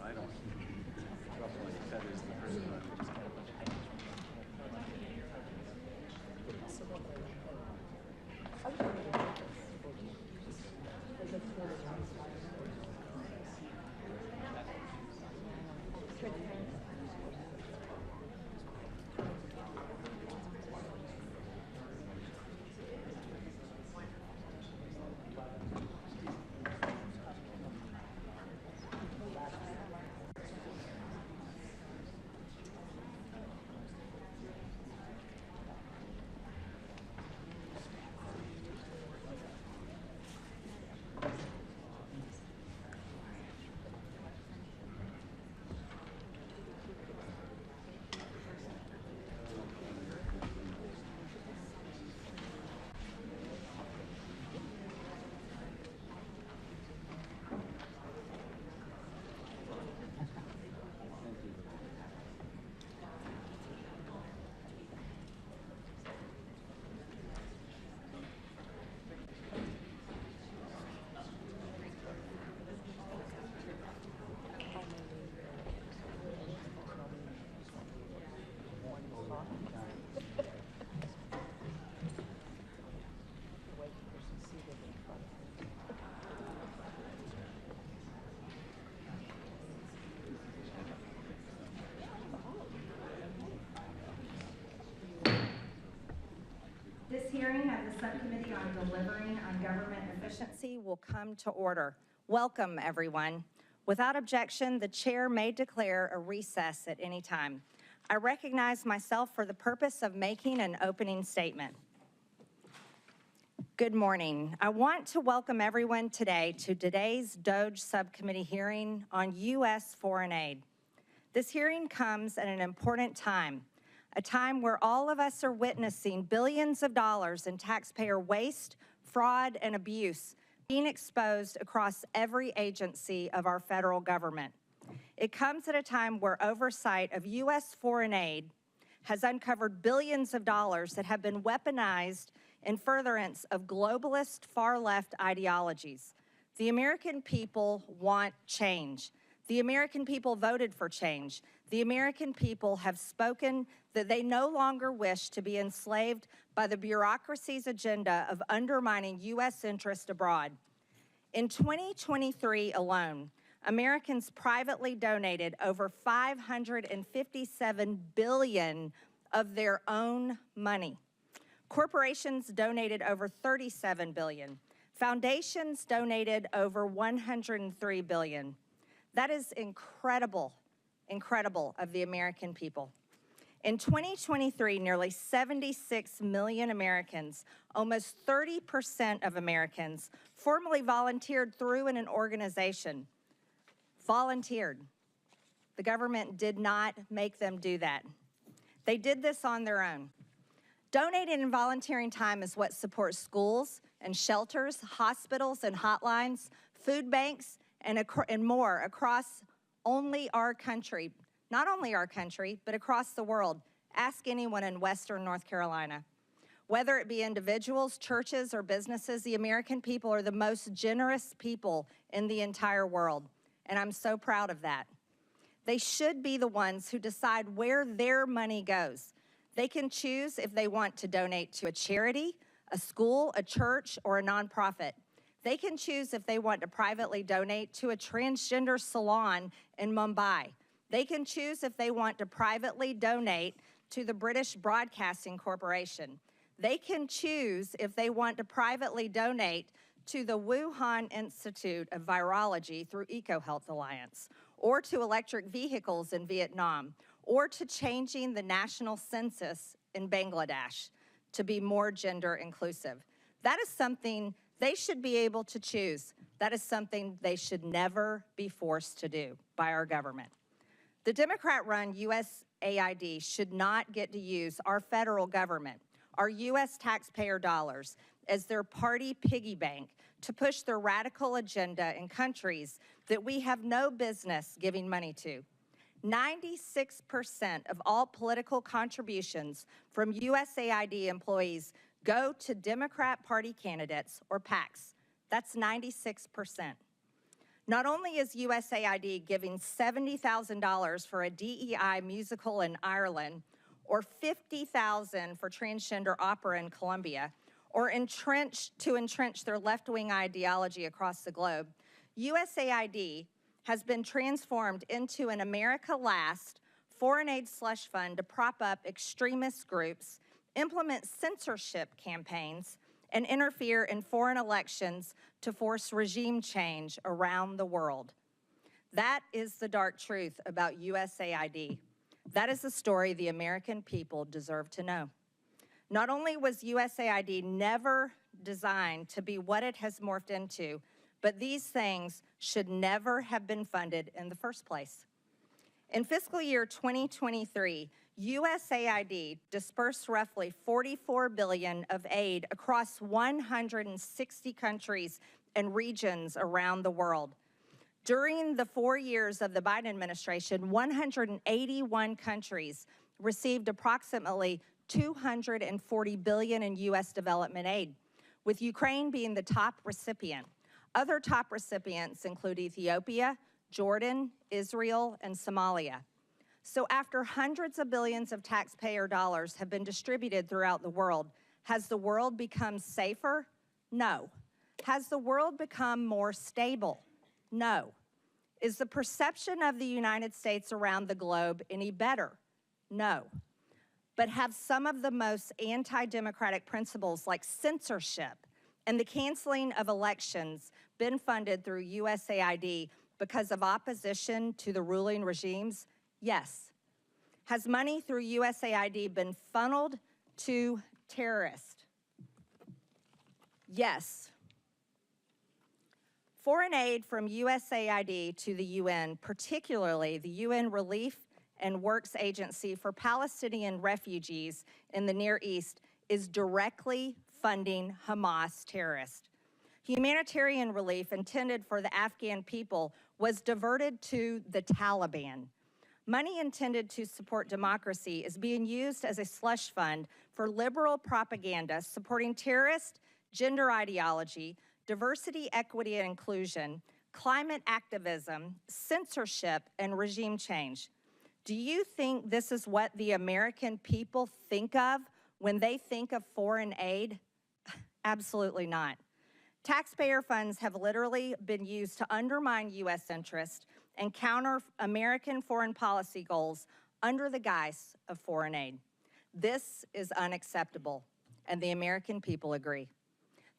I don't trust what he said is the first one. This hearing of the Subcommittee on Delivering on Government Efficiency will come to order. Welcome, everyone. Without objection, the chair may declare a recess at any time. I recognize myself for the purpose of making an opening statement. Good morning. I want to welcome everyone today to today's DOGE Subcommittee hearing on U.S. foreign aid. This hearing comes at an important time, a time where all of us are witnessing billions of dollars in taxpayer waste, fraud, and abuse being exposed across every agency of our federal government. It comes at a time where oversight of U.S. foreign aid has uncovered billions of dollars that have been weaponized in furtherance of globalist far-left ideologies. The American people want change. The American people voted for change. The American people have spoken that they no longer wish to be enslaved by the bureaucracy's agenda of undermining U.S. interest abroad. In 2023 alone, Americans privately donated over $557 billion of their own money. Corporations donated over $37 billion. Foundations donated over $103 billion. That is incredible, incredible of the American people. In 2023, nearly 76 million Americans, almost 30% of Americans, formally volunteered through an organization. Volunteered. The government did not make them do that. They did this on their own. Donating and volunteering time is what supports schools and shelters, hospitals and hotlines, food banks, and more across only our country. Not only our country, but across the world. Ask anyone in Western North Carolina. Whether it be individuals, churches, or businesses, the American people are the most generous people in the entire world, and I'm so proud of that. They should be the ones who decide where their money goes. They can choose if they want to donate to a charity, a school, a church, or a nonprofit. They can choose if they want to privately donate to a transgender salon in Mumbai. They can choose if they want to privately donate to the British Broadcasting Corporation. They can choose if they want to privately donate to the Wuhan Institute of Virology through EcoHealth Alliance, or to electric vehicles in Vietnam, or to changing the national census in Bangladesh to be more gender inclusive. That is something they should be able to choose. That is something they should never be forced to do by our government. The Democrat-run USAID should not get to use our federal government, our U.S. taxpayer dollars, as their party piggy bank to push their radical agenda in countries that we have no business giving money to. 96% of all political contributions from USAID employees go to Democrat Party candidates or PACs. That's 96%. Not only is USAID giving $70,000 for a DEI musical in Ireland, or $50,000 for transgender opera in Colombia, or to entrench their left-wing ideology across the globe, USAID has been transformed into an America Last foreign aid slush fund to prop up extremist groups, implement censorship campaigns, and interfere in foreign elections to force regime change around the world. That is the dark truth about USAID. That is the story the American people deserve to know. Not only was USAID never designed to be what it has morphed into, but these things should never have been funded in the first place. In fiscal year 2023, USAID dispersed roughly $44 billion of aid across 160 countries and regions around the world. During the 4 years of the Biden administration, 181 countries received approximately $240 billion in U.S. development aid, with Ukraine being the top recipient. Other top recipients include Ethiopia, Jordan, Israel, and Somalia. So after hundreds of billions of taxpayer dollars have been distributed throughout the world, has the world become safer? No. Has the world become more stable? No. Is the perception of the United States around the globe any better? No. But have some of the most anti-democratic principles like censorship and the canceling of elections been funded through USAID because of opposition to the ruling regimes? Yes. Has money through USAID been funneled to terrorists? Yes. Foreign aid from USAID to the UN, particularly the UN Relief and Works Agency for Palestinian refugees in the Near East, is directly funding Hamas terrorists. Humanitarian relief intended for the Afghan people was diverted to the Taliban. Money intended to support democracy is being used as a slush fund for liberal propaganda supporting terrorist, gender ideology, diversity, equity, and inclusion, climate activism, censorship, and regime change. Do you think this is what the American people think of when they think of foreign aid? Absolutely not. Taxpayer funds have literally been used to undermine U.S. interest and counter American foreign policy goals under the guise of foreign aid. This is unacceptable, and the American people agree.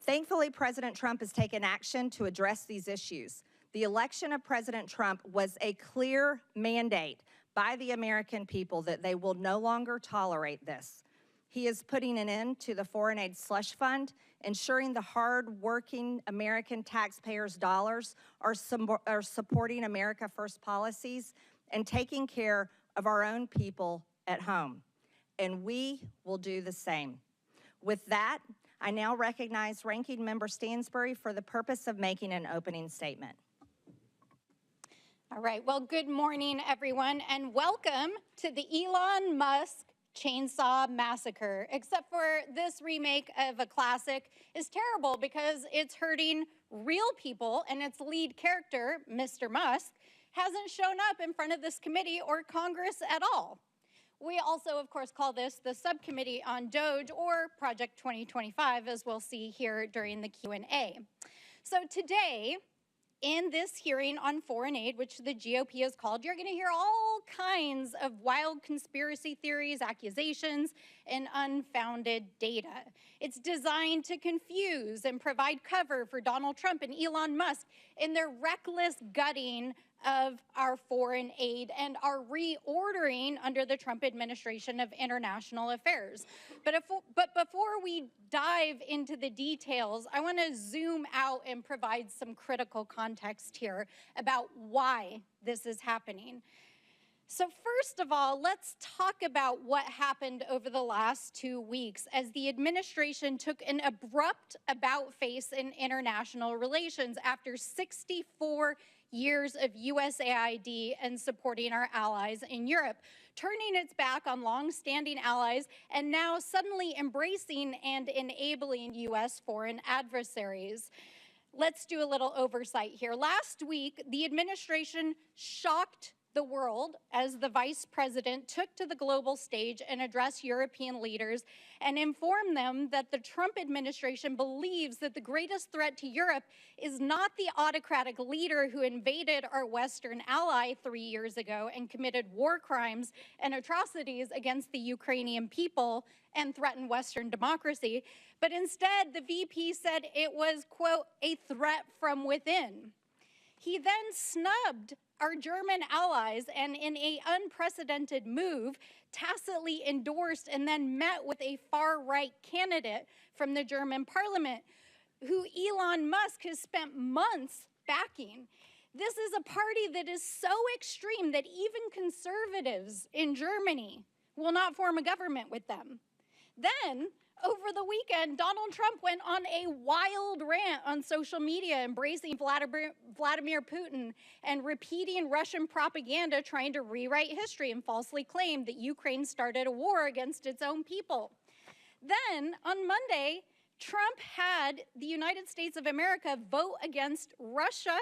Thankfully, President Trump has taken action to address these issues. The election of President Trump was a clear mandate by the American people that they will no longer tolerate this. He is putting an end to the foreign aid slush fund, ensuring the hard-working American taxpayers' dollars are supporting America First policies and taking care of our own people at home. And we will do the same. With that, I now recognize Ranking Member Stansbury for the purpose of making an opening statement. All right, well, good morning, everyone, and welcome to the Elon Musk Chainsaw Massacre, except for this remake of a classic is terrible because it's hurting real people, and its lead character, Mr. Musk, hasn't shown up in front of this committee or Congress at all. We also, of course, call this the Subcommittee on DOGE, or Project 2025, as we'll see here during the Q&A. So today, in this hearing on foreign aid, which the GOP has called, you're going to hear all kinds of wild conspiracy theories, accusations, and unfounded data. It's designed to confuse and provide cover for Donald Trump and Elon Musk in their reckless gutting of our foreign aid and our reordering under the Trump administration of international affairs. But before we dive into the details, I want to zoom out and provide some critical context here about why this is happening. So first of all, let's talk about what happened over the last 2 weeks as the administration took an abrupt about-face in international relations after 64 years of USAID and supporting our allies in Europe, turning its back on long-standing allies and now suddenly embracing and enabling U.S. foreign adversaries. Let's do a little oversight here. Last week, the administration shocked the world as the vice president took to the global stage and addressed European leaders and informed them that the Trump administration believes that the greatest threat to Europe is not the autocratic leader who invaded our Western ally 3 years ago and committed war crimes and atrocities against the Ukrainian people and threatened Western democracy, but instead the VP said it was, quote, a threat from within. He then snubbed our German allies and in an unprecedented move, tacitly endorsed and then met with a far-right candidate from the German parliament who Elon Musk has spent months backing. This is a party that is so extreme that even conservatives in Germany will not form a government with them. Then, over the weekend, Donald Trump went on a wild rant on social media, embracing Vladimir Putin and repeating Russian propaganda, trying to rewrite history and falsely claim that Ukraine started a war against its own people. Then, on Monday, Trump had the United States of America vote against Russia,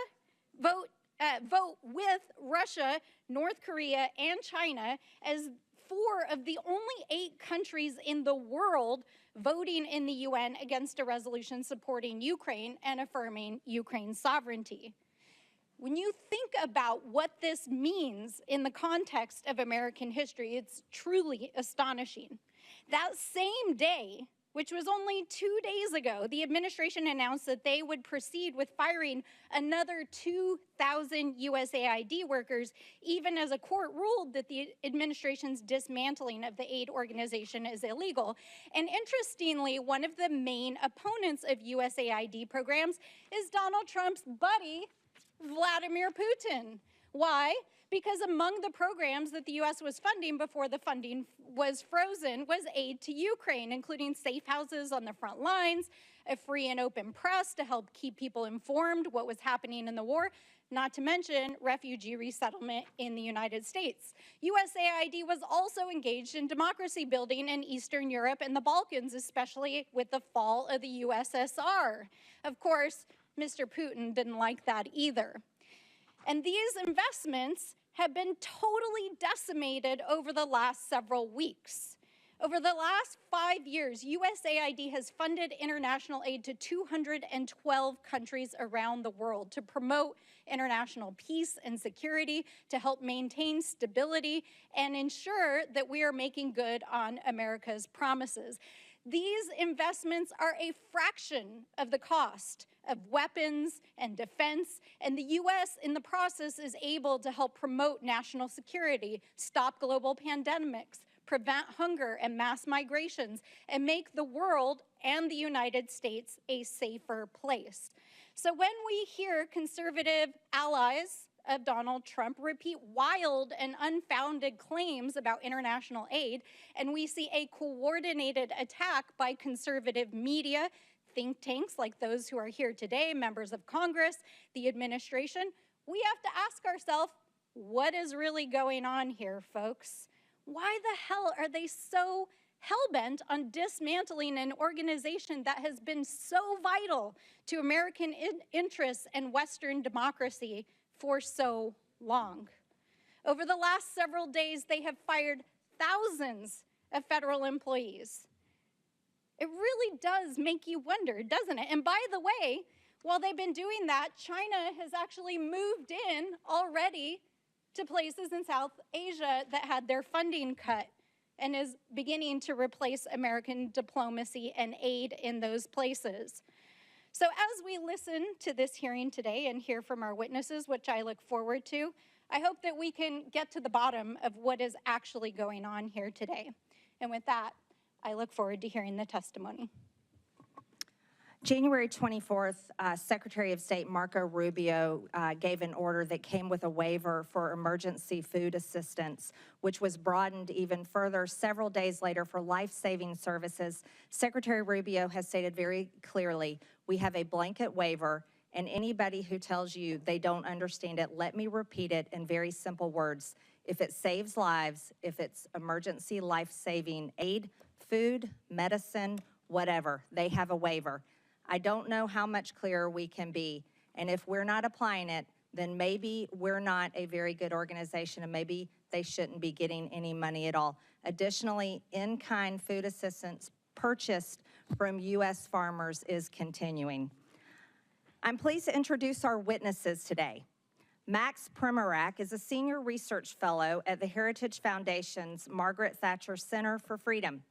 vote with Russia, North Korea, and China as 4 of the only 8 countries in the world voting in the UN against a resolution supporting Ukraine and affirming Ukraine's sovereignty. When you think about what this means in the context of American history, it's truly astonishing. That same day, which was only 2 days ago, the administration announced that they would proceed with firing another 2,000 USAID workers, even as a court ruled that the administration's dismantling of the aid organization is illegal. And interestingly, one of the main opponents of USAID programs is Donald Trump's buddy, Vladimir Putin. Why? Because among the programs that the U.S. was funding before the funding was frozen was aid to Ukraine, including safe houses on the front lines, a free and open press to help keep people informed what was happening in the war, not to mention refugee resettlement in the United States. USAID was also engaged in democracy building in Eastern Europe and the Balkans, especially with the fall of the USSR. Of course, Mr. Putin didn't like that either. And these investments have been totally decimated over the last several weeks. Over the last 5 years, USAID has funded international aid to 212 countries around the world to promote international peace and security, to help maintain stability, and ensure that we are making good on America's promises. These investments are a fraction of the cost of weapons and defense, and the U.S. in the process is able to help promote national security, stop global pandemics, prevent hunger and mass migrations, and make the world and the United States a safer place. So when we hear conservative allies of Donald Trump repeat wild and unfounded claims about international aid, and we see a coordinated attack by conservative media, think tanks like those who are here today, members of Congress, the administration, we have to ask ourselves, what is really going on here, folks? Why the hell are they so hell-bent on dismantling an organization that has been so vital to American interests and Western democracy for so long? Over the last several days, they have fired thousands of federal employees. It really does make you wonder, doesn't it? And by the way, while they've been doing that, China has actually moved in already to places in South Asia that had their funding cut and is beginning to replace American diplomacy and aid in those places. So as we listen to this hearing today and hear from our witnesses, which I look forward to, I hope that we can get to the bottom of what is actually going on here today. And with that, I look forward to hearing the testimony. January 24th, Secretary of State Marco Rubio gave an order that came with a waiver for emergency food assistance, which was broadened even further several days later for life-saving services. Secretary Rubio has stated very clearly, we have a blanket waiver, and anybody who tells you they don't understand it, let me repeat it in very simple words. If it saves lives, if it's emergency life-saving aid, food, medicine, whatever, they have a waiver. I don't know how much clearer we can be, and if we're not applying it, then maybe we're not a very good organization, and maybe they shouldn't be getting any money at all. Additionally, in-kind food assistance purchased from U.S. farmers is continuing. I'm pleased to introduce our witnesses today. Max Primorak is a senior research fellow at the Heritage Foundation's Margaret Thatcher Center for Freedom.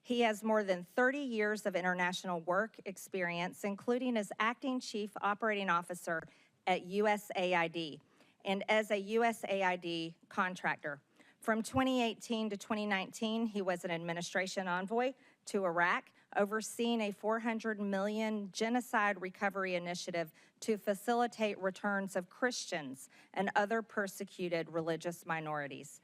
He has more than 30 years of international work experience, including as acting chief operating officer at USAID and as a USAID contractor. From 2018 to 2019, he was an administration envoy to Iraq, overseeing a $400 million genocide recovery initiative to facilitate returns of Christians and other persecuted religious minorities.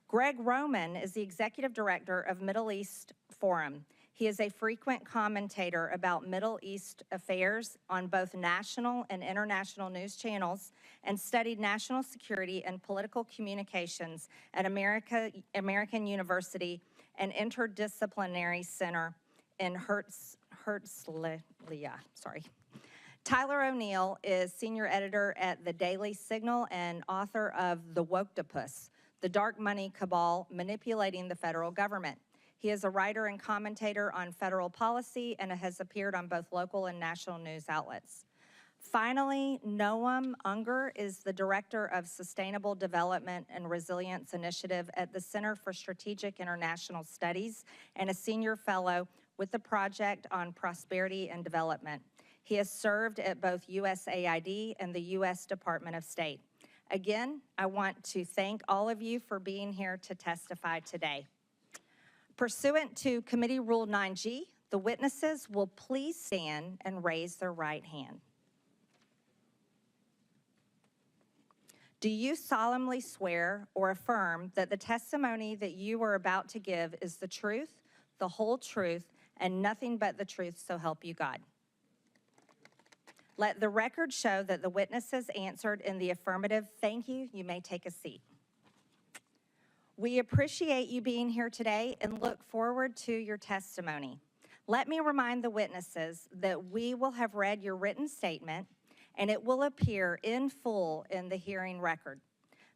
Greg Roman is the executive director of Middle East Forum. He is a frequent commentator about Middle East affairs on both national and international news channels and studied national security and political communications at American University and Interdisciplinary Center in Herzliya. Tyler O'Neill is senior editor at The Daily Signal and author of The Woktopus, The Dark Money Cabal Manipulating the Federal Government. He is a writer and commentator on federal policy and has appeared on both local and national news outlets. Finally, Noam Unger is the Director of Sustainable Development and Resilience Initiative at the Center for Strategic International Studies and a senior fellow with the Project on Prosperity and Development. He has served at both USAID and the U.S. Department of State. Again, I want to thank all of you for being here to testify today. Pursuant to Committee Rule 9G, the witnesses will please stand and raise their right hand. Do you solemnly swear or affirm that the testimony that you are about to give is the truth, the whole truth, and nothing but the truth, so help you God? Let the record show that the witnesses answered in the affirmative. Thank you. You may take a seat. We appreciate you being here today and look forward to your testimony. Let me remind the witnesses that we will have read your written statement and it will appear in full in the hearing record.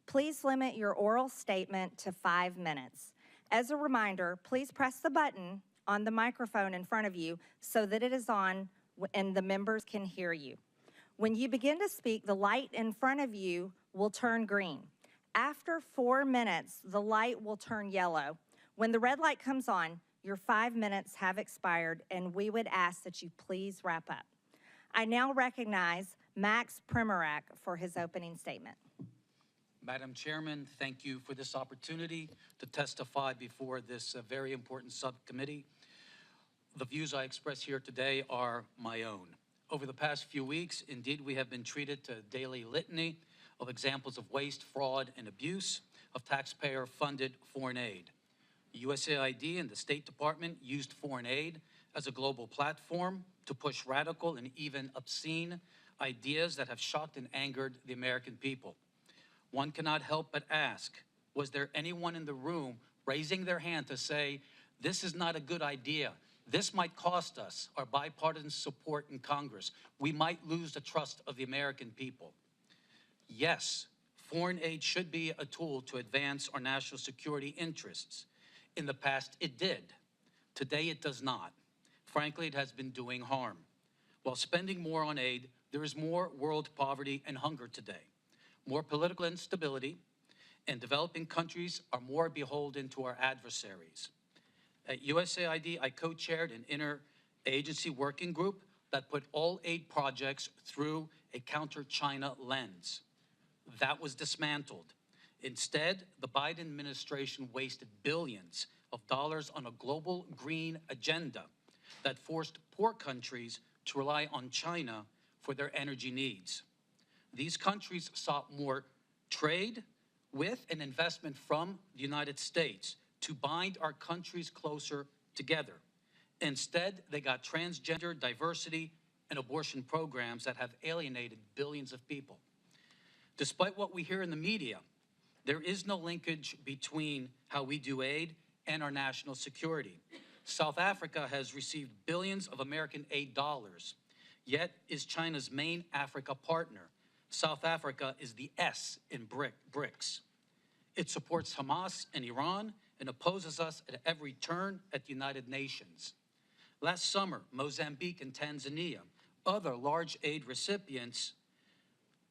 Please limit your oral statement to 5 minutes. As a reminder, please press the button on the microphone in front of you so that it is on and the members can hear you. When you begin to speak, the light in front of you will turn green. After 4 minutes, the light will turn yellow. When the red light comes on, your 5 minutes have expired, and we would ask that you please wrap up. I now recognize Max Primorak for his opening statement. Madam Chairman, thank you for this opportunity to testify before this very important subcommittee. The views I express here today are my own. Over the past few weeks, indeed, we have been treated to a daily litany of examples of waste, fraud, and abuse of taxpayer-funded foreign aid. USAID and the State Department used foreign aid as a global platform to push radical and even obscene ideas that have shocked and angered the American people. One cannot help but ask, was there anyone in the room raising their hand to say, this is not a good idea? This might cost us our bipartisan support in Congress. We might lose the trust of the American people. Yes, foreign aid should be a tool to advance our national security interests. In the past, it did. Today, it does not. Frankly, it has been doing harm. While spending more on aid, there is more world poverty and hunger today, more political instability, and developing countries are more beholden to our adversaries. At USAID, I co-chaired an interagency working group that put all aid projects through a counter-China lens. That was dismantled. Instead, the Biden administration wasted billions of dollars on a global green agenda that forced poor countries to rely on China for their energy needs. These countries sought more trade with and investment from the United States to bind our countries closer together. Instead, they got transgender, diversity, and abortion programs that have alienated billions of people. Despite what we hear in the media, there is no linkage between how we do aid and our national security. South Africa has received billions of American aid dollars, yet is China's main Africa partner. South Africa is the S in BRICS. It supports Hamas and Iran and opposes us at every turn at the United Nations. Last summer, Mozambique and Tanzania, other large aid recipients,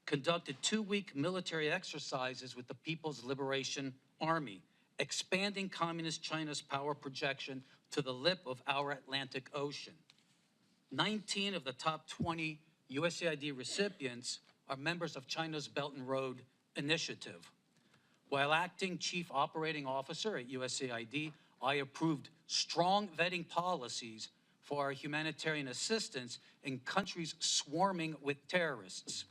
conducted 2-week military exercises with the People's Liberation Army, expanding Communist China's power projection to the lip of our Atlantic Ocean. 19 of the top 20 USAID recipients are members of China's Belt and Road Initiative. While acting Chief Operating Officer at USAID, I approved strong vetting policies for our humanitarian assistance in countries swarming with terrorists.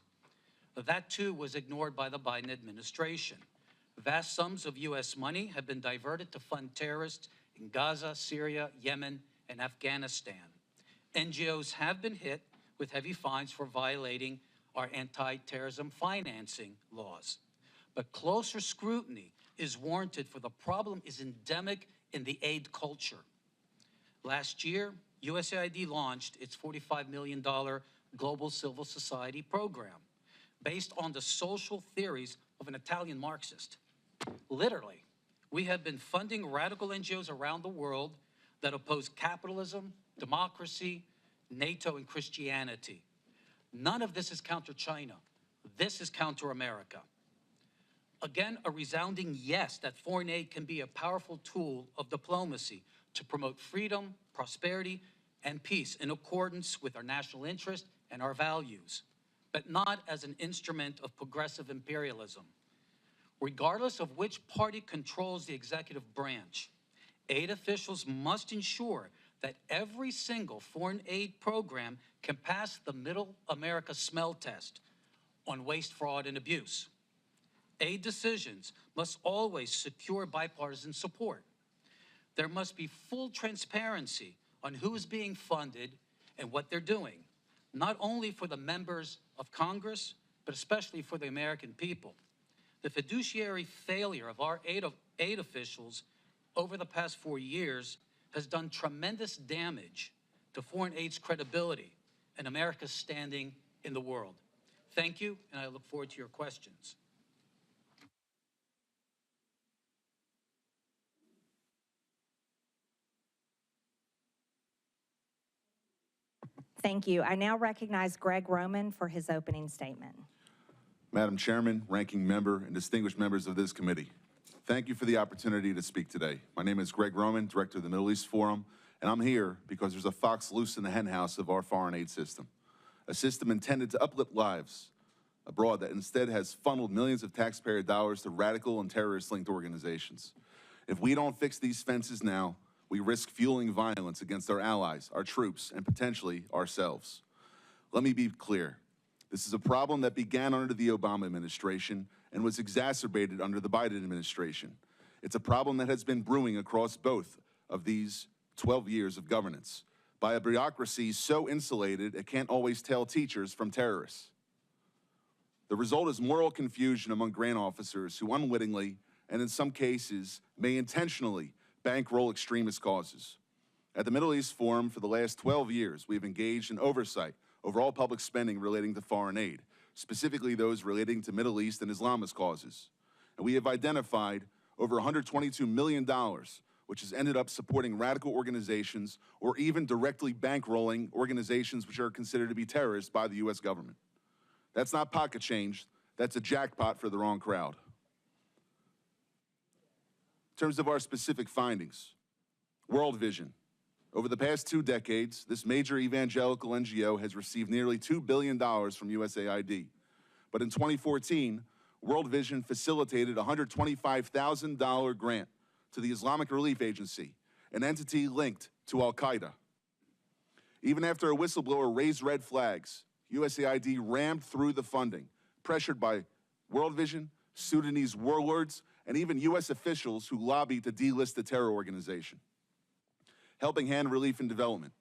That too was ignored by the Biden administration. Vast sums of U.S. money have been diverted to fund terrorists in Gaza, Syria, Yemen, and Afghanistan. NGOs have been hit with heavy fines for violating our anti-terrorism financing laws. But closer scrutiny is warranted, for the problem is endemic in the aid culture. Last year, USAID launched its $45 million Global Civil Society program based on the social theories of an Italian Marxist. Literally, we have been funding radical NGOs around the world that oppose capitalism, democracy, NATO, and Christianity. None of this is counter-China. This is counter-America. Again, a resounding yes that foreign aid can be a powerful tool of diplomacy to promote freedom, prosperity, and peace in accordance with our national interest and our values, but not as an instrument of progressive imperialism. Regardless of which party controls the executive branch, aid officials must ensure that every single foreign aid program can pass the Middle America smell test on waste, fraud, and abuse. Aid decisions must always secure bipartisan support. There must be full transparency on who is being funded and what they're doing, not only for the members of Congress, but especially for the American people. The fiduciary failure of our aid officials over the past 4 years has done tremendous damage to foreign aid's credibility and America's standing in the world. Thank you, and I look forward to your questions. Thank you. I now recognize Greg Roman for his opening statement. Madam Chairman, ranking member, and distinguished members of this committee, thank you for the opportunity to speak today. My name is Greg Roman, Director of the Middle East Forum, and I'm here because there's a fox loose in the henhouse of our foreign aid system, a system intended to uplift lives abroad that instead has funneled millions of taxpayer dollars to radical and terrorist-linked organizations. If we don't fix these fences now, we risk fueling violence against our allies, our troops, and potentially ourselves. Let me be clear. This is a problem that began under the Obama administration and was exacerbated under the Biden administration. It's a problem that has been brewing across both of these 12 years of governance by a bureaucracy so insulated it can't always tell teachers from terrorists. The result is moral confusion among grant officers who unwittingly, and in some cases, may intentionally bankroll extremist causes. At the Middle East Forum, for the last 12 years, we've engaged in oversight over all public spending relating to foreign aid, specifically those relating to Middle East and Islamist causes. And we have identified over $122 million, which has ended up supporting radical organizations or even directly bankrolling organizations which are considered to be terrorists by the U.S. government. That's not pocket change, that's a jackpot for the wrong crowd. In terms of our specific findings, World Vision. Over the past 2 decades, this major evangelical NGO has received nearly $2 billion from USAID. But in 2014, World Vision facilitated a $125,000 grant to the Islamic Relief Agency, an entity linked to Al-Qaeda. Even after a whistleblower raised red flags, USAID rammed through the funding, pressured by World Vision, Sudanese warlords, and even U.S. officials who lobbied to delist the terror organization. Helping Hand Relief and Development.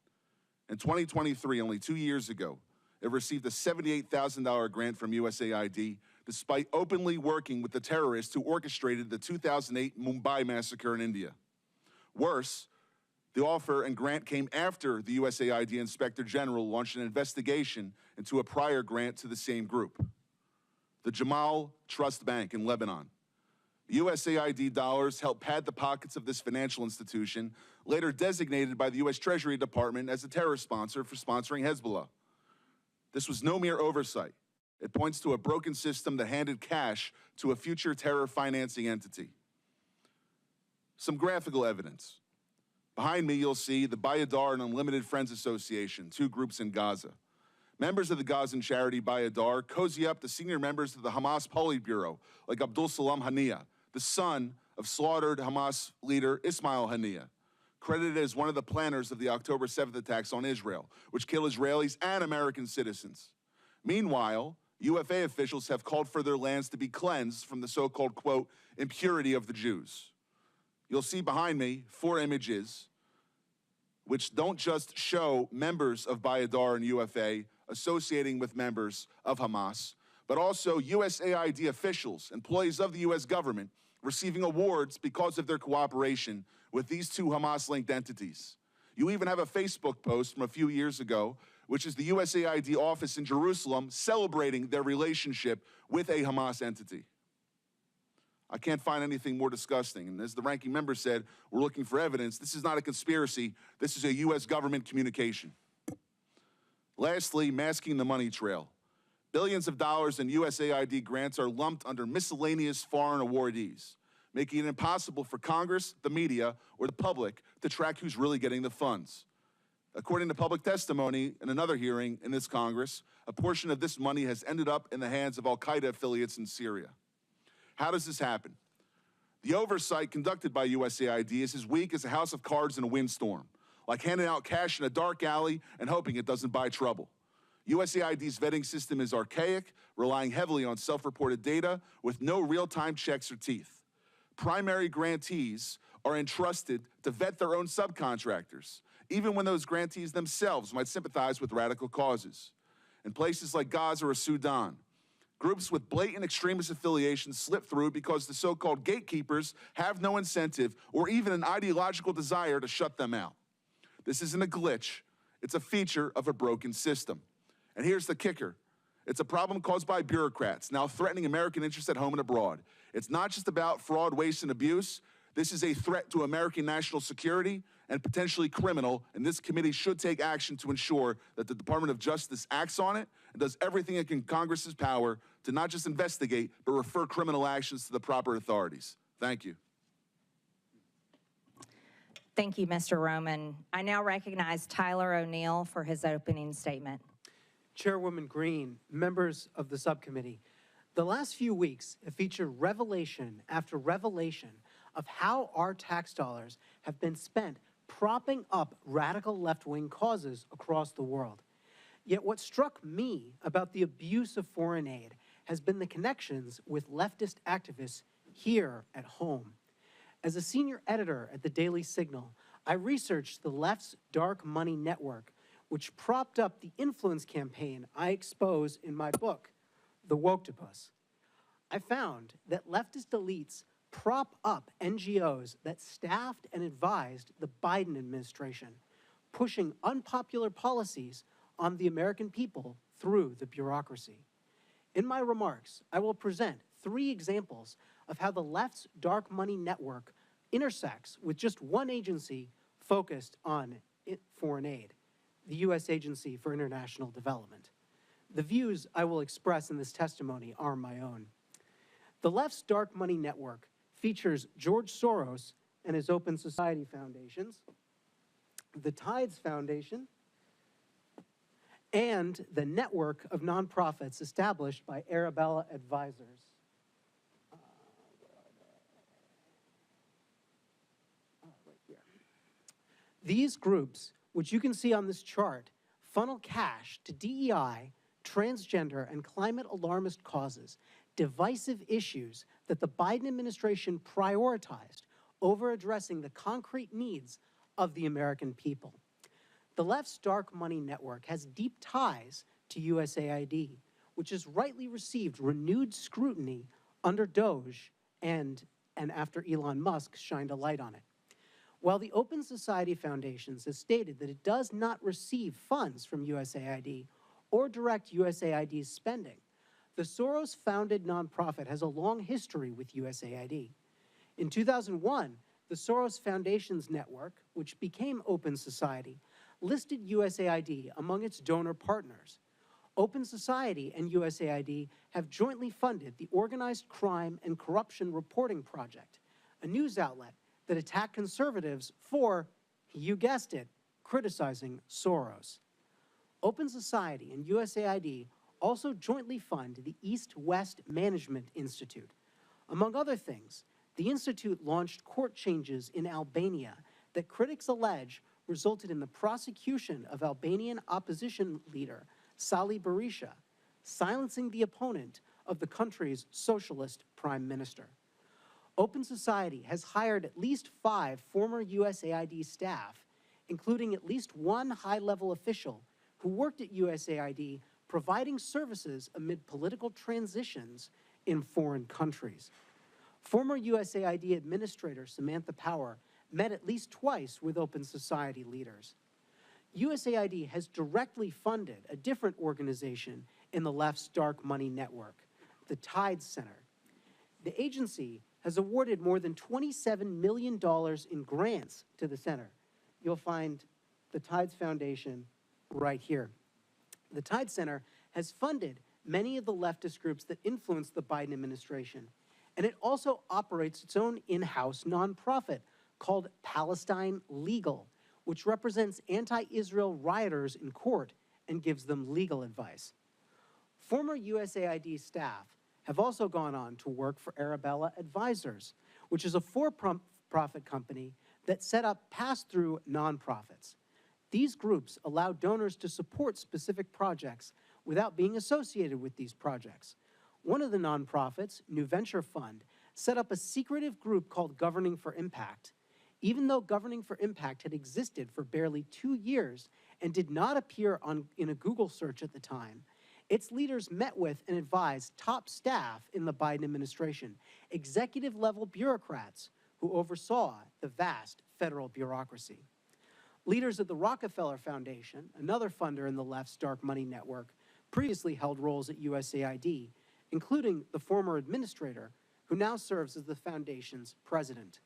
In 2023, only 2 years ago, it received a $78,000 grant from USAID, despite openly working with the terrorists who orchestrated the 2008 Mumbai massacre in India. Worse, the offer and grant came after the USAID Inspector General launched an investigation into a prior grant to the same group. The Jamal Trust Bank in Lebanon. USAID dollars helped pad the pockets of this financial institution, later designated by the U.S. Treasury Department as a terrorist sponsor for sponsoring Hezbollah. This was no mere oversight. It points to a broken system that handed cash to a future terror financing entity. Some graphical evidence. Behind me, you'll see the Bayadar and Unlimited Friends Association, 2 groups in Gaza. Members of the Gazan charity Bayadar cozy up to senior members of the Hamas Politburo, like Abdul Salam Haniyeh, the son of slaughtered Hamas leader Ismail Haniyeh, credited as one of the planners of the October 7th attacks on Israel, which killed Israelis and American citizens. Meanwhile, UFA officials have called for their lands to be cleansed from the so-called, quote, impurity of the Jews. You'll see behind me 4 images which don't just show members of Bayadar and UFA associating with members of Hamas, but also USAID officials, employees of the U.S. government, receiving awards because of their cooperation with these 2 Hamas-linked entities. You even have a Facebook post from a few years ago, which is the USAID office in Jerusalem celebrating their relationship with a Hamas entity. I can't find anything more disgusting. And as the ranking member said, we're looking for evidence. This is not a conspiracy. This is a U.S. government communication. Lastly, masking the money trail. Billions of dollars in USAID grants are lumped under miscellaneous foreign awardees, making it impossible for Congress, the media, or the public to track who's really getting the funds. According to public testimony in another hearing in this Congress, a portion of this money has ended up in the hands of Al-Qaeda affiliates in Syria. How does this happen? The oversight conducted by USAID is as weak as a house of cards in a windstorm, like handing out cash in a dark alley and hoping it doesn't buy trouble. USAID's vetting system is archaic, relying heavily on self-reported data with no real-time checks or teeth. Primary grantees are entrusted to vet their own subcontractors, even when those grantees themselves might sympathize with radical causes. In places like Gaza or Sudan, groups with blatant extremist affiliations slip through because the so-called gatekeepers have no incentive or even an ideological desire to shut them out. This isn't a glitch. It's a feature of a broken system. And here's the kicker. It's a problem caused by bureaucrats now threatening American interests at home and abroad. It's not just about fraud, waste, and abuse. This is a threat to American national security and potentially criminal, and this committee should take action to ensure that the Department of Justice acts on it and does everything in Congress's power to not just investigate, but refer criminal actions to the proper authorities. Thank you. Thank you, Mr. Roman. I now recognize Tyler O'Neill for his opening statement. Chairwoman Green, members of the subcommittee, the last few weeks have featured revelation after revelation of how our tax dollars have been spent propping up radical left-wing causes across the world. Yet what struck me about the abuse of foreign aid has been the connections with leftist activists here at home. As a senior editor at the Daily Signal, I researched the left's dark money network, which propped up the influence campaign I expose in my book, The Woktopus. I found that leftist elites prop up NGOs that staffed and advised the Biden administration, pushing unpopular policies on the American people through the bureaucracy. In my remarks, I will present 3 examples of how the left's dark money network intersects with just one agency focused on foreign aid, the U.S. Agency for International Development. The views I will express in this testimony are my own. The left's dark money network features George Soros and his Open Society Foundations, the Tides Foundation, and the network of nonprofits established by Arabella Advisors. Right here. These groups, which you can see on this chart, funnel cash to DEI, transgender, and climate alarmist causes, divisive issues that the Biden administration prioritized over addressing the concrete needs of the American people. The left's dark money network has deep ties to USAID, which has rightly received renewed scrutiny under DOGE and after Elon Musk shined a light on it. While the Open Society Foundations has stated that it does not receive funds from USAID or direct USAID's spending, the Soros-founded nonprofit has a long history with USAID. In 2001, the Soros Foundations Network, which became Open Society, listed USAID among its donor partners. Open Society and USAID have jointly funded the Organized Crime and Corruption Reporting Project, a news outlet that attacked conservatives for, you guessed it, criticizing Soros. Open Society and USAID also jointly fund the East-West Management Institute. Among other things, the institute launched court changes in Albania that critics allege resulted in the prosecution of Albanian opposition leader Sali Berisha, silencing the opponent of the country's socialist prime minister. Open Society has hired at least 5 former USAID staff, including at least 1 high-level official who worked at USAID providing services amid political transitions in foreign countries. Former USAID Administrator Samantha Power met at least twice with Open Society leaders. USAID has directly funded a different organization in the left's dark money network, the Tides Center. The agency has awarded more than $27 million in grants to the center. You'll find the Tides Foundation right here. The Tide Center has funded many of the leftist groups that influence the Biden administration, and it also operates its own in-house nonprofit called Palestine Legal, which represents anti-Israel rioters in court and gives them legal advice. Former USAID staff have also gone on to work for Arabella Advisors, which is a for-profit company that set up pass-through nonprofits. These groups allow donors to support specific projects without being associated with these projects. One of the nonprofits, New Venture Fund, set up a secretive group called Governing for Impact. Even though Governing for Impact had existed for barely 2 years and did not appear in a Google search at the time, its leaders met with and advised top staff in the Biden administration, executive-level bureaucrats who oversaw the vast federal bureaucracy. Leaders of the Rockefeller Foundation, another funder in the left's dark money network, previously held roles at USAID, including the former administrator, who now serves as the foundation's president.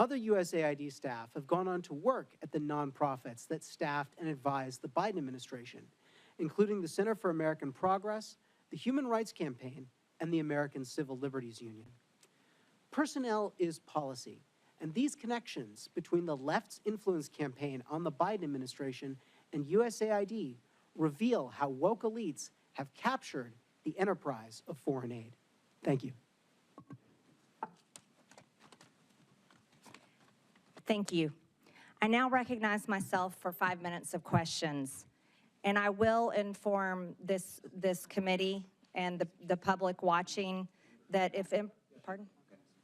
Other USAID staff have gone on to work at the nonprofits that staffed and advised the Biden administration, including the Center for American Progress, the Human Rights Campaign, and the American Civil Liberties Union. Personnel is policy, and these connections between the left's influence campaign on the Biden administration and USAID reveal how woke elites have captured the enterprise of foreign aid. Thank you. Thank you. I now recognize myself for 5 minutes of questions, and I will inform this committee and the public watching that if, pardon?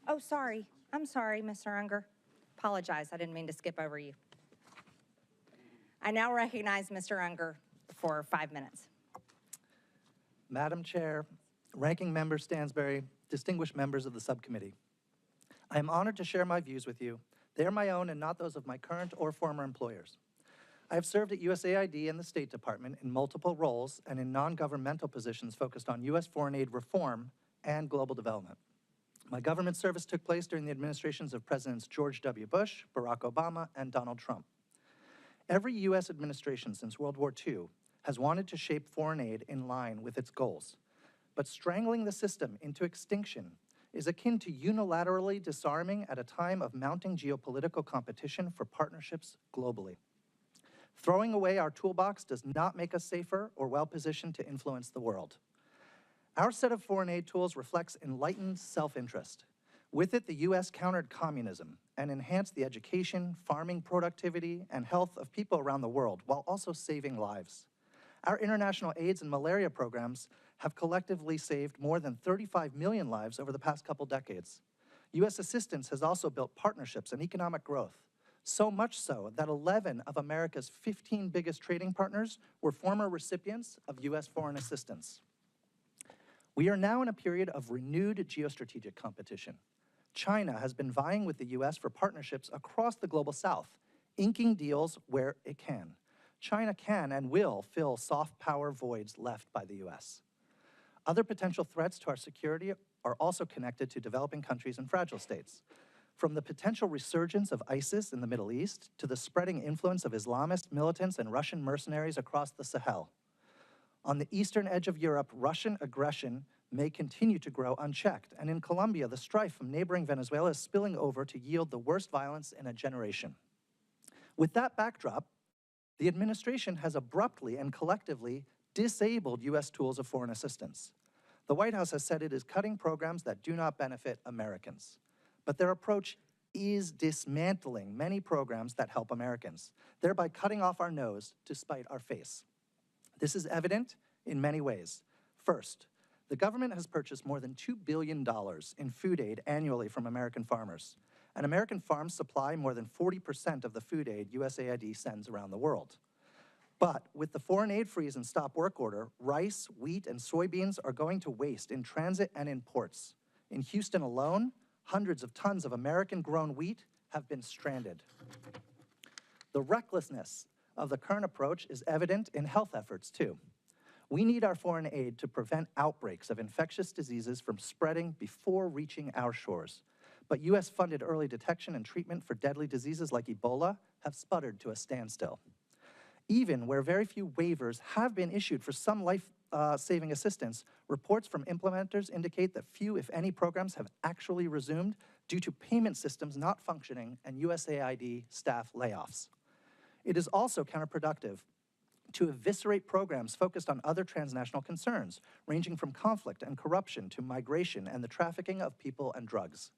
Oh, sorry. I'm sorry, Mr. Unger. Apologize. I didn't mean to skip over you. I now recognize Mr. Unger for 5 minutes. Madam Chair, Ranking Member Stansberry, distinguished members of the subcommittee. I am honored to share my views with you. They are my own and not those of my current or former employers. I have served at USAID and the State Department in multiple roles and in non-governmental positions focused on U.S. foreign aid reform and global development. My government service took place during the administrations of Presidents George W. Bush, Barack Obama, and Donald Trump. Every U.S. administration since World War II has wanted to shape foreign aid in line with its goals. But strangling the system into extinction is akin to unilaterally disarming at a time of mounting geopolitical competition for partnerships globally. Throwing away our toolbox does not make us safer or well-positioned to influence the world. Our set of foreign aid tools reflects enlightened self-interest. With it, the U.S. countered communism and enhanced the education, farming productivity, and health of people around the world, while also saving lives. Our international AIDS and malaria programs have collectively saved more than 35 million lives over the past couple decades. U.S. assistance has also built partnerships and economic growth, so much so that 11 of America's 15 biggest trading partners were former recipients of U.S. foreign assistance. We are now in a period of renewed geostrategic competition. China has been vying with the U.S. for partnerships across the global south, inking deals where it can. China can and will fill soft power voids left by the U.S. Other potential threats to our security are also connected to developing countries and fragile states. From the potential resurgence of ISIS in the Middle East to the spreading influence of Islamist militants and Russian mercenaries across the Sahel. On the eastern edge of Europe, Russian aggression may continue to grow unchecked, and in Colombia, the strife from neighboring Venezuela is spilling over to yield the worst violence in a generation. With that backdrop, the administration has abruptly and collectively disabled U.S. tools of foreign assistance. The White House has said it is cutting programs that do not benefit Americans. But their approach is dismantling many programs that help Americans, thereby cutting off our nose to spite our face. This is evident in many ways. First, the government has purchased more than $2 billion in food aid annually from American farmers, and American farms supply more than 40% of the food aid USAID sends around the world. But with the foreign aid freeze and stop work order, rice, wheat, and soybeans are going to waste in transit and in ports. In Houston alone, hundreds of tons of American-grown wheat have been stranded. The recklessness of the current approach is evident in health efforts, too. We need our foreign aid to prevent outbreaks of infectious diseases from spreading before reaching our shores. But U.S.-funded early detection and treatment for deadly diseases like Ebola have sputtered to a standstill. Even where very few waivers have been issued for some life-saving assistance, reports from implementers indicate that few, if any, programs have actually resumed due to payment systems not functioning and USAID staff layoffs. It is also counterproductive to eviscerate programs focused on other transnational concerns, ranging from conflict and corruption to migration and the trafficking of people and drugs.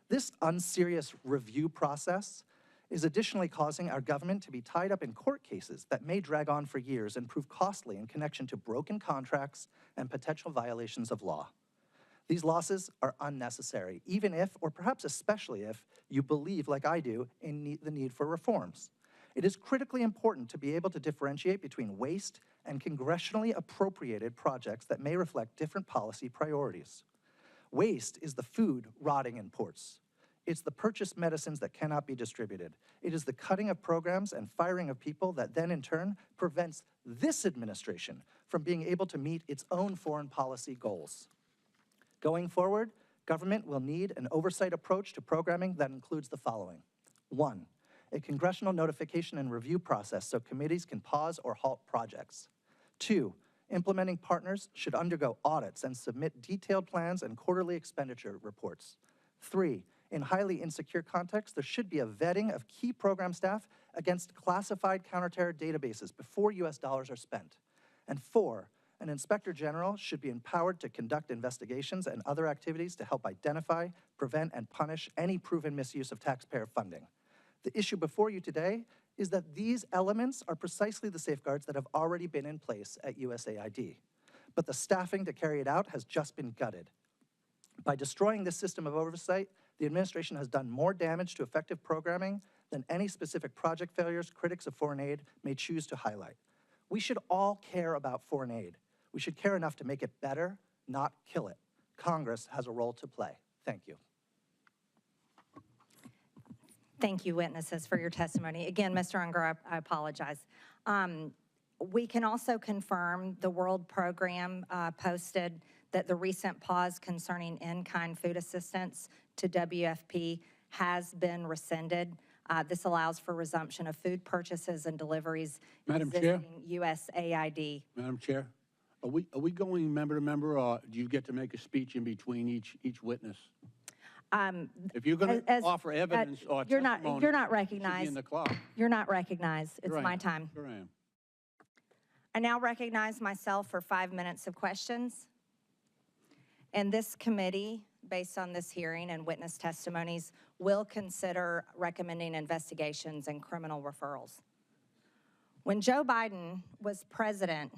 This unserious review process is additionally causing our government to be tied up in court cases that may drag on for years and prove costly in connection to broken contracts and potential violations of law. These losses are unnecessary, even if, or perhaps especially if, you believe, like I do, in the need for reforms. It is critically important to be able to differentiate between waste and congressionally appropriated projects that may reflect different policy priorities. Waste is the food rotting in ports. It's the purchased medicines that cannot be distributed. It is the cutting of programs and firing of people that then, in turn, prevents this administration from being able to meet its own foreign policy goals. Going forward, Government will need an oversight approach to programming that includes the following. 1, a congressional notification and review process so committees can pause or halt projects. 2, implementing partners should undergo audits and submit detailed plans and quarterly expenditure reports. 3, in highly insecure contexts, there should be a vetting of key program staff against classified counterterror databases before U.S. dollars are spent. And 4, an inspector general should be empowered to conduct investigations and other activities to help identify, prevent, and punish any proven misuse of taxpayer funding. The issue before you today is that these elements are precisely the safeguards that have already been in place at USAID. But the staffing to carry it out has just been gutted. By destroying this system of oversight, the administration has done more damage to effective programming than any specific project failures critics of foreign aid may choose to highlight. We should all care about foreign aid. We should care enough to make it better, not kill it. Congress has a role to play. Thank you. Thank you, witnesses, for your testimony. Again, Mr. Unger, I apologize. We can also confirm the World Program posted that the recent pause concerning in-kind food assistance to WFP has been rescinded. This allows for resumption of food purchases and deliveries Madam Chair? using USAID. Madam Chair, are we going member to member, or do you get to make a speech in between each witness? If you're going to offer evidence or you're testimony, you're not you should recognized. be in the clock. You're not recognized. It's Sure I my am. time. Sure I am. I now recognize myself for 5 minutes of questions. And this committee, based on this hearing and witness testimonies, will consider recommending investigations and criminal referrals. When Joe Biden was president,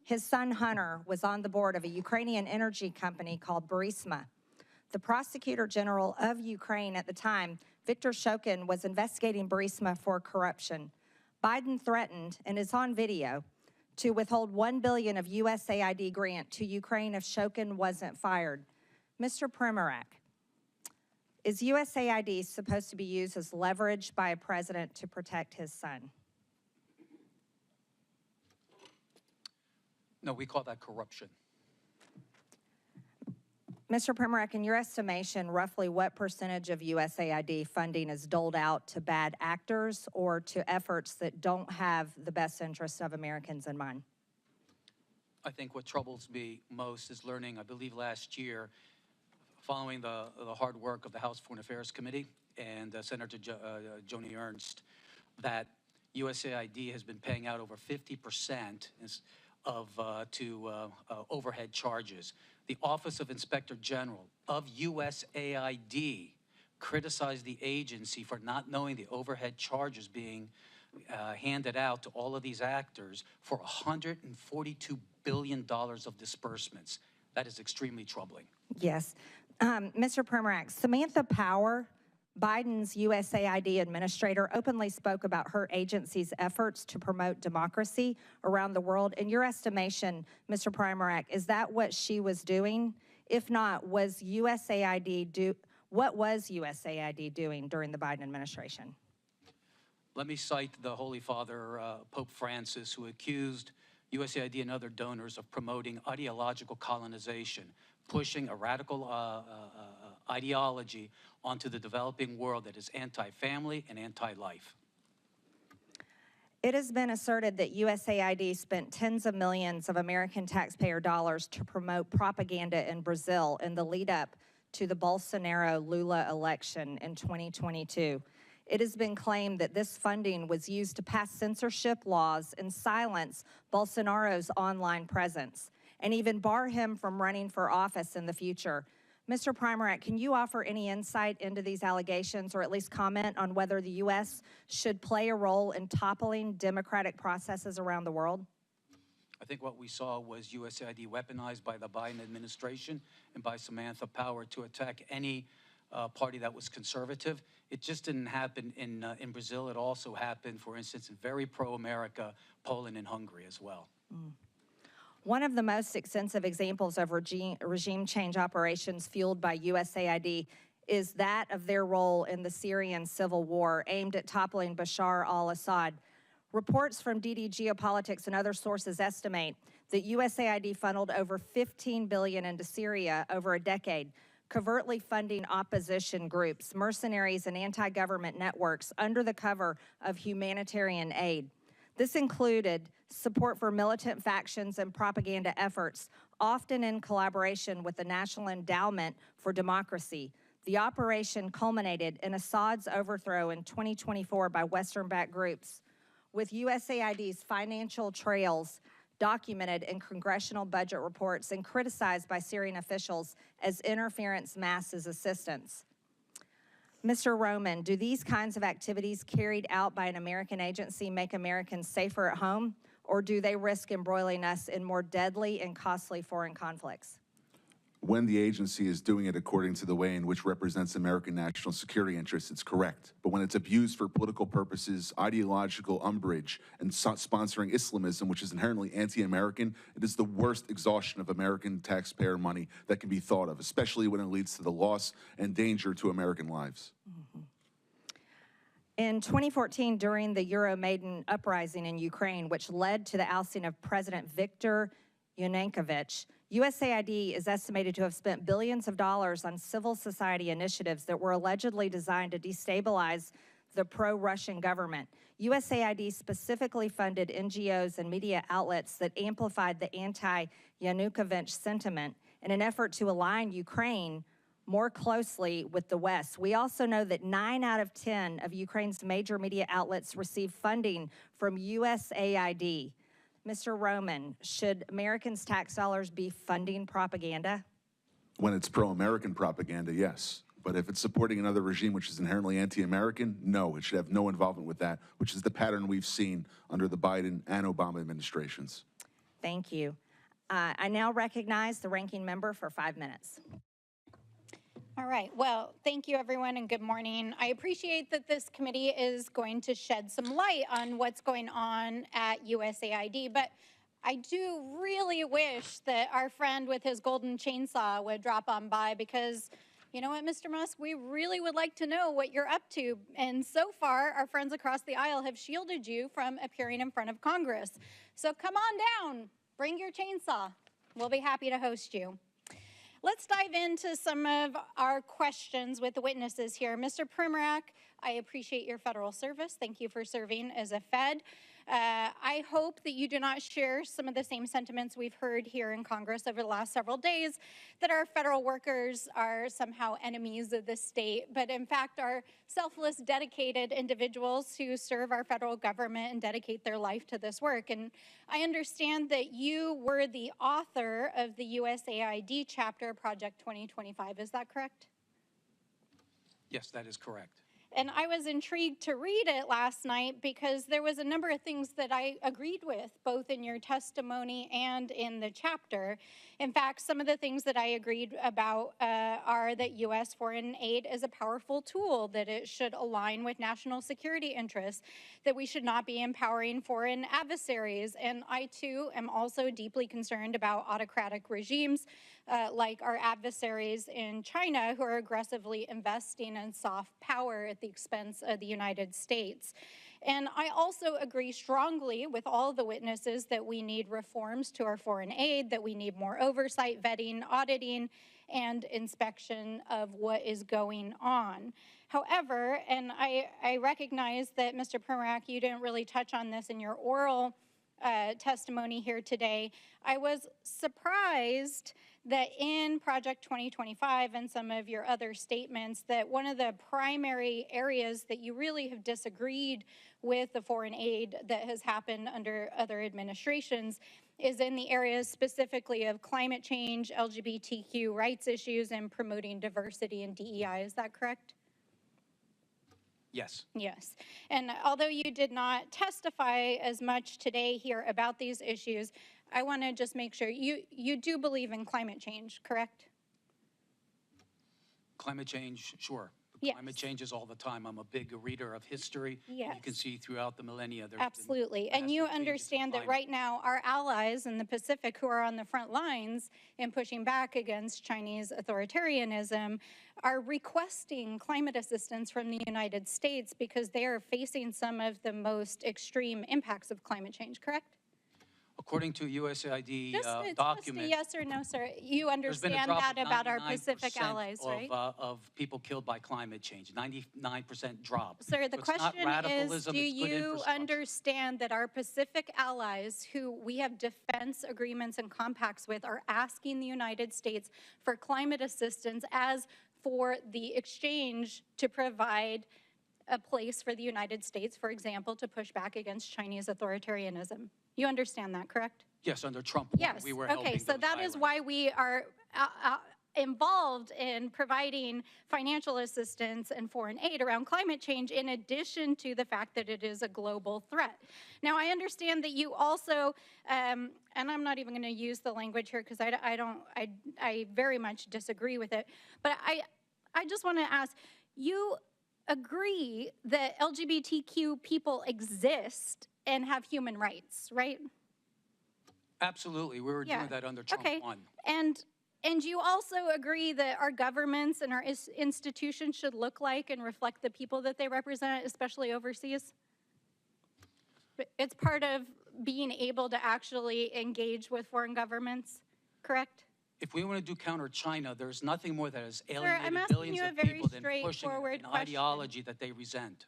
his son Hunter was on the board of a Ukrainian energy company called Burisma. The prosecutor general of Ukraine at the time, Viktor Shokin, was investigating Burisma for corruption. Biden threatened, and is on video, to withhold $1 billion of USAID grant to Ukraine if Shokin wasn't fired. Mr. Primorak, is USAID supposed to be used as leverage by a president to protect his son? No, we call that corruption. Mr. Primorak, in your estimation, roughly what percentage of USAID funding is doled out to bad actors or to efforts that don't have the best interests of Americans in mind? I think what troubles me most is learning, I believe last year, following the hard work of the House Foreign Affairs Committee and Senator Joni Ernst, that USAID has been paying out over 50% to overhead charges. The Office of Inspector General of USAID criticized the agency for not knowing the overhead charges being handed out to all of these actors for $142 billion of disbursements. That is extremely troubling. Yes. Mr. Primorak, Samantha Power, Biden's USAID administrator, openly spoke about her agency's efforts to promote democracy around the world. In your estimation, Mr. Primorak, is that what she was doing? If not, what was USAID doing during the Biden administration? Let me cite the Holy Father, Pope Francis, who accused USAID and other donors of promoting ideological colonization, pushing a radical ideology onto the developing world that is anti-family and anti-life. It has been asserted that USAID spent tens of millions of American taxpayer dollars to promote propaganda in Brazil in the lead up to the Bolsonaro-Lula election in 2022. It has been claimed that this funding was used to pass censorship laws and silence Bolsonaro's online presence, and even bar him from running for office in the future. Mr. Primorak, can you offer any insight into these allegations, or at least comment on whether the U.S. should play a role in toppling democratic processes around the world? I think what we saw was USAID weaponized by the Biden administration and by Samantha Power to attack any party that was conservative. It just didn't happen in Brazil. It also happened, for instance, in very pro-America, Poland and Hungary as well. One of the most extensive examples of regime change operations fueled by USAID is that of their role in the Syrian civil war aimed at toppling Bashar al-Assad. Reports from DD Geopolitics and other sources estimate that USAID funneled over $15 billion into Syria over a decade, covertly funding opposition groups, mercenaries, and anti-government networks under the cover of humanitarian aid. This included support for militant factions and propaganda efforts, often in collaboration with the National Endowment for Democracy. The operation culminated in Assad's overthrow in 2024 by Western-backed groups, with USAID's financial trails documented in congressional budget reports and criticized by Syrian officials as interference masked as assistance. Mr. Roman, do these kinds of activities carried out by an American agency make Americans safer at home, or do they risk embroiling us in more deadly and costly foreign conflicts? When the agency is doing it according to the way in which represents American national security interests, it's correct. But when it's abused for political purposes, ideological umbrage, and sponsoring Islamism, which is inherently anti-American, it is the worst exhaustion of American taxpayer money that can be thought of, especially when it leads to the loss and danger to American lives. In 2014, during the Euromaidan uprising in Ukraine, which led to the ousting of President Viktor Yanukovych, USAID is estimated to have spent billions of dollars on civil society initiatives that were allegedly designed to destabilize the pro-Russian government. USAID specifically funded NGOs and media outlets that amplified the anti-Yanukovych sentiment in an effort to align Ukraine more closely with the West. We also know that 9 out of 10 of Ukraine's major media outlets receive funding from USAID. Mr. Roman, should Americans' tax dollars be funding propaganda? When it's pro-American propaganda, yes. But if it's supporting another regime which is inherently anti-American, no, it should have no involvement with that, which is the pattern we've seen under the Biden and Obama administrations. Thank you. I now recognize the ranking member for 5 minutes. All right, well, thank you everyone and good morning. I appreciate that this committee is going to shed some light on what's going on at USAID, but I do really wish that our friend with his golden chainsaw would drop on by because, you know what, Mr. Musk, we really would like to know what you're up to. And so far, our friends across the aisle have shielded you from appearing in front of Congress. So come on down, bring your chainsaw. We'll be happy to host you. Let's dive into some of our questions with the witnesses here. Mr. Primorak, I appreciate your federal service. Thank you for serving as a Fed. I hope that you do not share some of the same sentiments we've heard here in Congress over the last several days, that our federal workers are somehow enemies of the state, but in fact are selfless, dedicated individuals who serve our federal government and dedicate their life to this work. And I understand that you were the author of the USAID chapter, Project 2025. Is that correct? Yes, that is correct. And I was intrigued to read it last night because there was a number of things that I agreed with, both in your testimony and in the chapter. In fact, some of the things that I agreed about are that U.S. foreign aid is a powerful tool, that it should align with national security interests, that we should not be empowering foreign adversaries. And I, too, am also deeply concerned about autocratic regimes like our adversaries in China, who are aggressively investing in soft power at the expense of the United States. And I also agree strongly with all the witnesses that we need reforms to our foreign aid, that we need more oversight, vetting, auditing, and inspection of what is going on. However, and I recognize that, Mr. Primorak, you didn't really touch on this in your oral testimony here today. I was surprised that in Project 2025 and some of your other statements that one of the primary areas that you really have disagreed with the foreign aid that has happened under other administrations is in the areas specifically of climate change, LGBTQ rights issues, and promoting diversity and DEI. Is that correct? Yes. Yes. And although you did not testify as much today here about these issues, I want to just make sure you do believe in climate change, correct? Climate change, sure. Yes. Climate changes all the time. I'm a big reader of history. Yes. You can see throughout the millennia. Absolutely. And you understand that right now our allies in the Pacific who are on the front lines in pushing back against Chinese authoritarianism are requesting climate assistance from the United States because they are facing some of the most extreme impacts of climate change, correct? According to USAID Just a document, yes or no, sir. You there's been a understand drop that of about our Pacific 99% allies, right? of people killed by climate change, 99% drop. Sir, the So it's not question is, radicalism, do it's good you infrastructure. understand that our Pacific allies, who we have defense agreements and compacts with, are asking the United States for climate assistance as for the exchange to provide a place for the United States, for example, to push back against Chinese authoritarianism? You understand that, correct? Yes, under Trump, Yes. we were Okay, helping so those that is islands. why we are involved in providing financial assistance and foreign aid around climate change, in addition to the fact that it is a global threat. Now, I understand that you also, and I'm not even going to use the language here because I very much disagree with it, but I just want to ask, you agree that LGBTQ people exist and have human rights, right? Absolutely, we were doing that under Trump 1. And you also agree that our governments and our institutions should look like and reflect the people that they represent, especially overseas? It's part of being able to actually engage with foreign governments, correct? If we want to do counter China, there's nothing more that has alienated I'm asking billions you a of very people than pushing straightforward an question. ideology that they resent.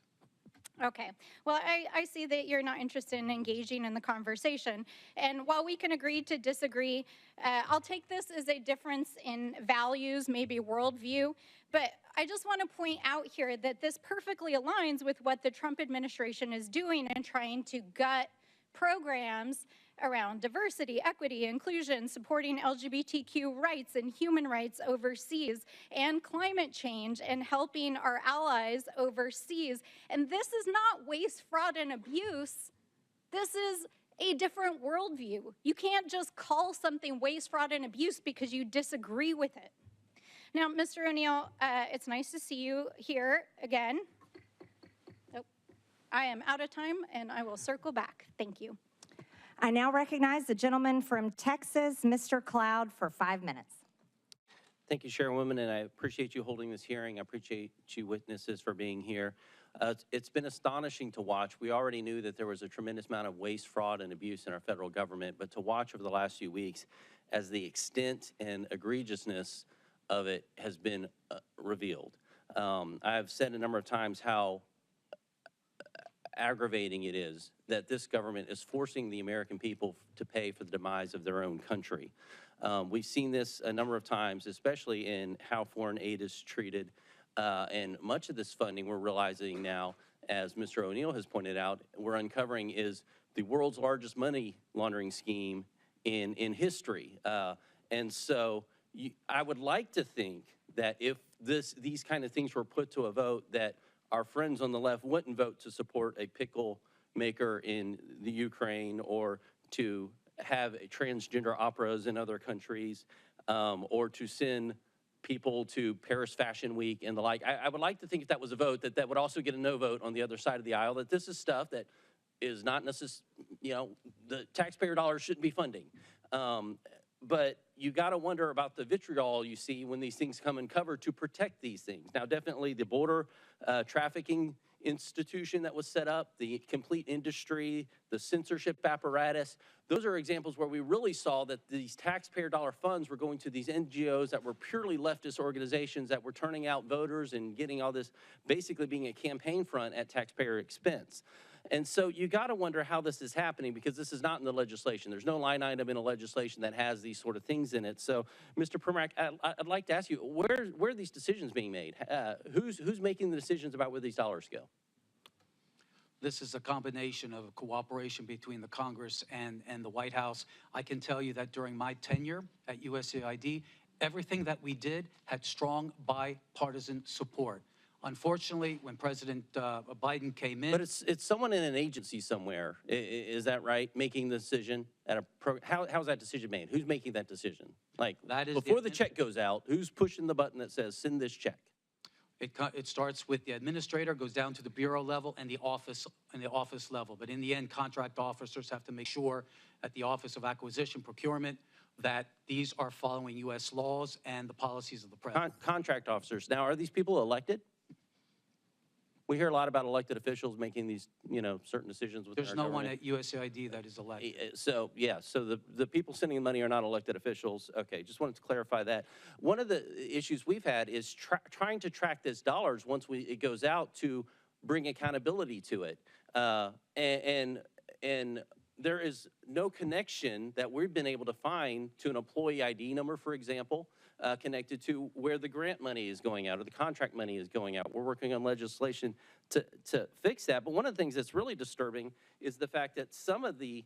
Okay. Well, I see that you're not interested in engaging in the conversation. And while we can agree to disagree, I'll take this as a difference in values, maybe worldview. But I just want to point out here that this perfectly aligns with what the Trump administration is doing and trying to gut programs around diversity, equity, inclusion, supporting LGBTQ rights and human rights overseas, and climate change, and helping our allies overseas. And this is not waste, fraud, and abuse. This is a different worldview. You can't just call something waste, fraud, and abuse because you disagree with it. Now, Mr. O'Neill, it's nice to see you here again. Oh, I am out of time, and I will circle back. Thank you. I now recognize the gentleman from Texas, Mr. Cloud, for 5 minutes. Thank you, Chairwoman, and I appreciate you holding this hearing. I appreciate you witnesses for being here. It's been astonishing to watch. We already knew that there was a tremendous amount of waste, fraud, and abuse in our federal government, but to watch over the last few weeks as the extent and egregiousness of it has been revealed. I've said a number of times how aggravating it is that this government is forcing the American people to pay for the demise of their own country. We've seen this a number of times, especially in how foreign aid is treated. And much of this funding we're realizing now, as Mr. O'Neill has pointed out, we're uncovering is the world's largest money laundering scheme in history. And so I would like to think that if these kind of things were put to a vote, that our friends on the left wouldn't vote to support a pickle maker in the Ukraine, or to have transgender operas in other countries, or to send people to Paris Fashion Week and the like. I would like to think if that was a vote, that would also get a no vote on the other side of the aisle, that this is stuff that is not necessarily, the taxpayer dollars shouldn't be funding. But you got to wonder about the vitriol you see when these things come uncovered to protect these things. Now, definitely the border trafficking institution that was set up, the complete industry, the censorship apparatus, those are examples where we really saw that these taxpayer dollar funds were going to these NGOs that were purely leftist organizations that were turning out voters and getting all this, basically being a campaign front at taxpayer expense. And so you got to wonder how this is happening, because this is not in the legislation. There's no line item in a legislation that has these sort of things in it. So, Mr. Primack, I'd like to ask you, where are these decisions being made? Who's making the decisions about where these dollars go? This is a combination of cooperation between the Congress and the White House. I can tell you that during my tenure at USAID, everything that we did had strong bipartisan support. Unfortunately, when President Biden came in— But it's someone in an agency somewhere, is that right, making the decision at a how's that decision made? Who's making that decision? Like, that is before the check goes out, who's pushing the button that says, send this check? It starts with the administrator, goes down to the bureau level and the office level. But in the end, contract officers have to make sure at the Office of Acquisition Procurement that these are following U.S. laws and the policies of the president. Contract officers. Now, are these people elected? We hear a lot about elected officials making these, certain decisions within There's our no one government. at USAID that is elected. So, yeah, so the people sending the money are not elected officials. Okay, just wanted to clarify that. One of the issues we've had is trying to track this dollars once it goes out to bring accountability to it. And there is no connection that we've been able to find to an employee ID number, for example, connected to where the grant money is going out or the contract money is going out. We're working on legislation to fix that. But one of the things that's really disturbing is the fact that some of the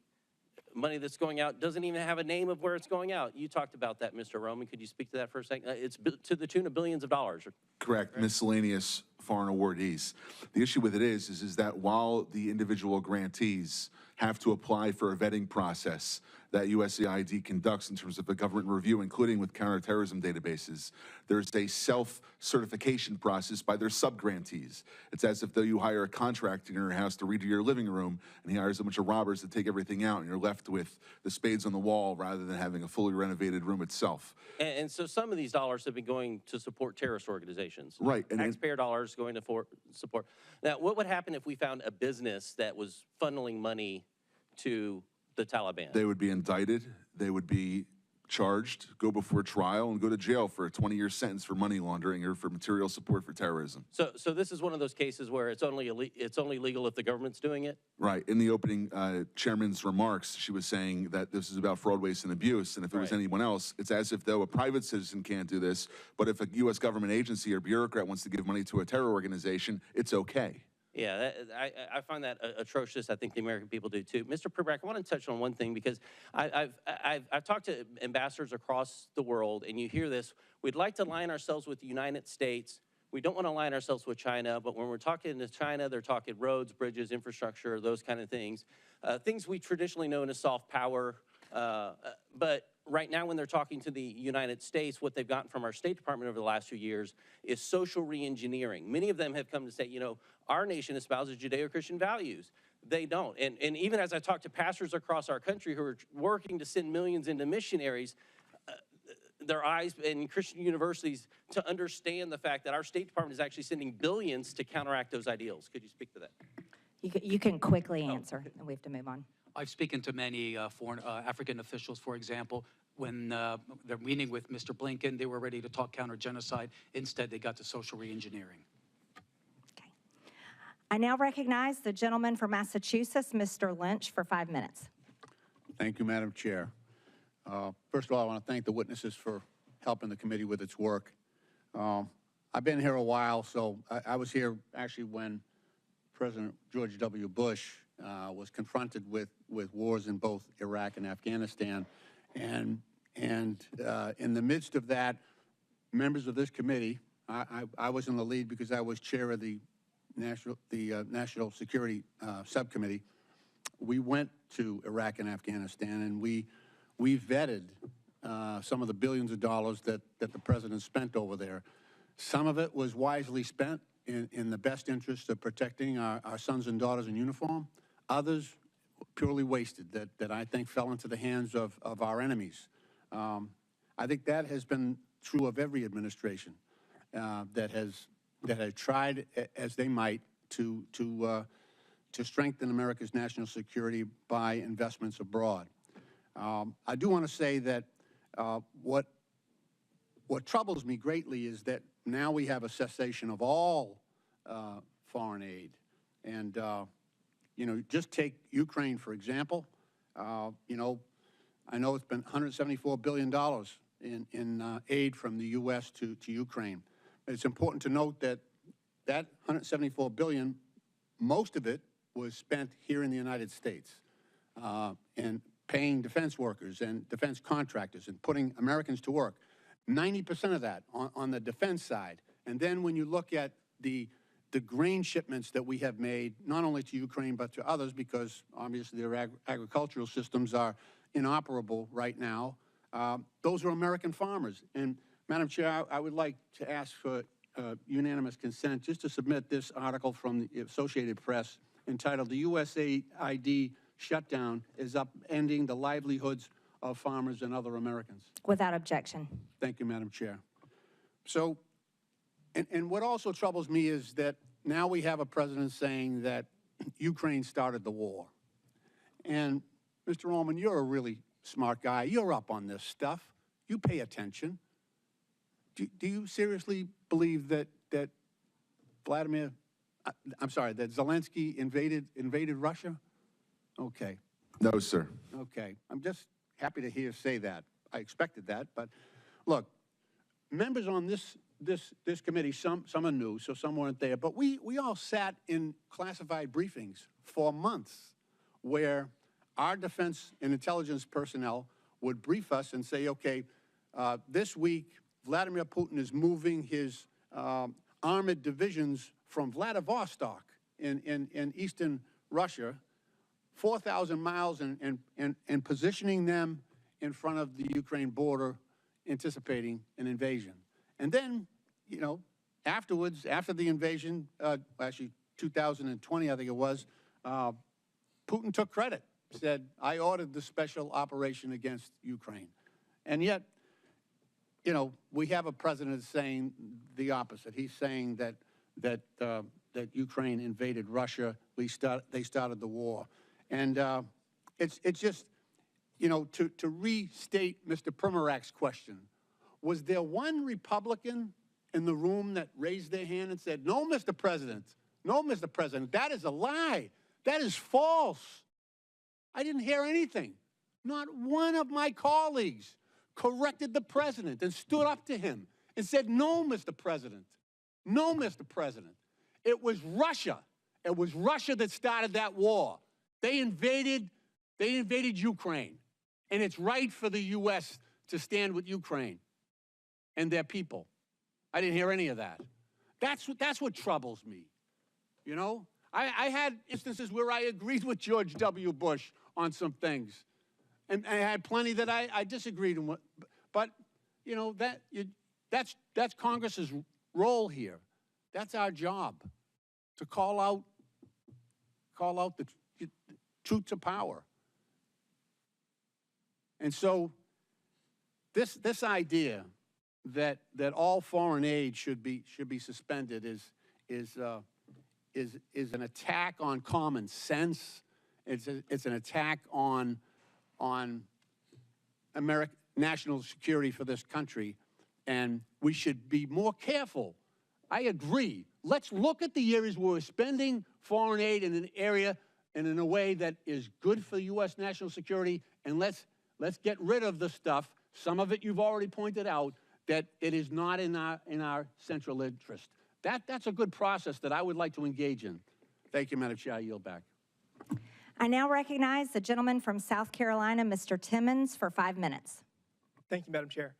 money that's going out doesn't even have a name of where it's going out. You talked about that, Mr. Roman. Could you speak to that for a second? It's to the tune of billions of dollars. Correct. Miscellaneous foreign awardees. The issue with it is that while the individual grantees have to apply for a vetting process that USAID conducts in terms of a government review, including with counterterrorism databases, there's a self-certification process by their sub-grantees. It's as if though you hire a contractor in your house to redo your living room, and he hires a bunch of robbers to take everything out, and you're left with the spades on the wall rather than having a fully renovated room itself. And so some of these dollars have been going to support terrorist organizations. Right. And Taxpayer dollars going to support. Now, what would happen if we found a business that was funneling money to the Taliban? They would be indicted, they would be charged, go before trial, and go to jail for a 20-year sentence for money laundering or for material support for terrorism. So this is one of those cases where it's only legal if the government's doing it? Right. In the opening chairman's remarks, she was saying that this is about fraud, waste, and abuse, and if it was anyone else, it's as if though a private citizen can't do this, but if a U.S. government agency or bureaucrat wants to give money to a terror organization, it's okay. Yeah, I find that atrocious. I think the American people do too. Mr. Perback, I want to touch on one thing because I've talked to ambassadors across the world, and you hear this. We'd like to align ourselves with the United States. We don't want to align ourselves with China, but when we're talking to China, they're talking roads, bridges, infrastructure, those kind of things. Things we traditionally know as soft power. But right now, when they're talking to the United States, what they've gotten from our State Department over the last few years is social re-engineering. Many of them have come to say, our nation espouses Judeo-Christian values. They don't. And even as I talk to pastors across our country who are working to send millions into missionaries, their eyes in Christian universities to understand the fact that our State Department is actually sending billions to counteract those ideals. Could you speak to that? You can quickly answer, and we have to move on. I've spoken to many foreign African officials, for example, when they're meeting with Mr. Blinken, they were ready to talk counter-genocide. Instead, they got to social re-engineering. Okay. I now recognize the gentleman from Massachusetts, Mr. Lynch, for 5 minutes. Thank you, Madam Chair. First of all, I want to thank the witnesses for helping the committee with its work. I've been here a while, so I was here actually when President George W. Bush was confronted with wars in both Iraq and Afghanistan. And in the midst of that, members of this committee, I was in the lead because I was chair of the National Security Subcommittee. We went to Iraq and Afghanistan, and we vetted some of the billions of dollars that the president spent over there. Some of it was wisely spent in the best interest of protecting our sons and daughters in uniform. Others purely wasted that I think fell into the hands of our enemies. I think that has been true of every administration that has tried as they might to strengthen America's national security by investments abroad. I do want to say that what troubles me greatly is that now we have a cessation of all foreign aid. And, just take Ukraine, for example. I know it's been $174 billion in aid from the U.S. to Ukraine. It's important to note that that $174 billion, most of it was spent here in the United States and paying defense workers and defense contractors and putting Americans to work. 90% of that on the defense side. And then when you look at the grain shipments that we have made, not only to Ukraine but to others, because obviously their agricultural systems are inoperable right now, those are American farmers. And Madam Chair, I would like to ask for unanimous consent just to submit this article from the Associated Press entitled "The USAID Shutdown is Upending the Livelihoods of Farmers and Other Americans." Without objection. Thank you, Madam Chair. So, and what also troubles me is that now we have a president saying that Ukraine started the war. And Mr. Ullman, you're a really smart guy. You're up on this stuff. You pay attention. Do you seriously believe that that Zelensky invaded Russia? Okay. No, sir. Okay. I'm just happy to hear say that. I expected that, but look, members on this committee, some are new, so some weren't there, but we all sat in classified briefings for months where our defense and intelligence personnel would brief us and say, okay, this week, Vladimir Putin is moving his armored divisions from Vladivostok in eastern Russia, 4,000 miles, and positioning them in front of the Ukraine border, anticipating an invasion. And then, you know, afterwards, after the invasion, actually 2020, I think it was, Putin took credit, said, I ordered the special operation against Ukraine. And yet, you know, we have a president saying the opposite. He's saying that Ukraine invaded Russia. They started the war. And it's just, you know, to restate Mr. Primarak's question, was there one Republican in the room that raised their hand and said, no, Mr. President, no, Mr. President, that is a lie. That is false. I didn't hear anything. Not one of my colleagues corrected the president and stood up to him and said, no, Mr. President, no, Mr. President. It was Russia. It was Russia that started that war. They invaded Ukraine. And it's right for the U.S. to stand with Ukraine and their people. I didn't hear any of that. That's what troubles me. You know, I had instances where I agreed with George W. Bush on some things. And I had plenty that I disagreed with. But, you know, that's Congress's role here. That's our job, to call out the truth to power. And so this idea that all foreign aid should be suspended is an attack on common sense. It's an attack on national security for this country, and we should be more careful. I agree. Let's look at the areas where we're spending foreign aid in an area and in a way that is good for U.S. national security, and let's get rid of the stuff, some of it you've already pointed out, that it is not in our central interest. That's a good process that I would like to engage in. Thank you, Madam Chair. I yield back. I now recognize the gentleman from South Carolina, Mr. Timmons, for 5 minutes. Thank you, Madam Chair.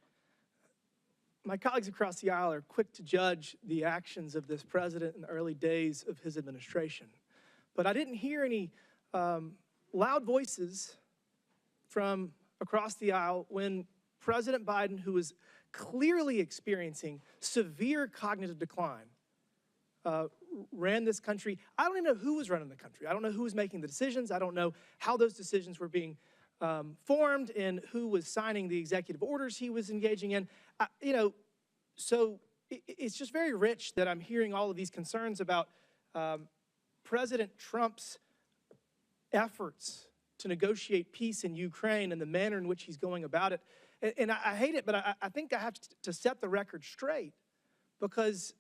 My colleagues across the aisle are quick to judge the actions of this president in the early days of his administration. But I didn't hear any loud voices from across the aisle when President Biden, who was clearly experiencing severe cognitive decline, ran this country. I don't even know who was running the country. I don't know who was making the decisions. I don't know how those decisions were being formed and who was signing the executive orders he was engaging in. You know, so it's just very rich that I'm hearing all of these concerns about President Trump's efforts to negotiate peace in Ukraine and the manner in which he's going about it. And I hate it, but I think I have to set the record straight, because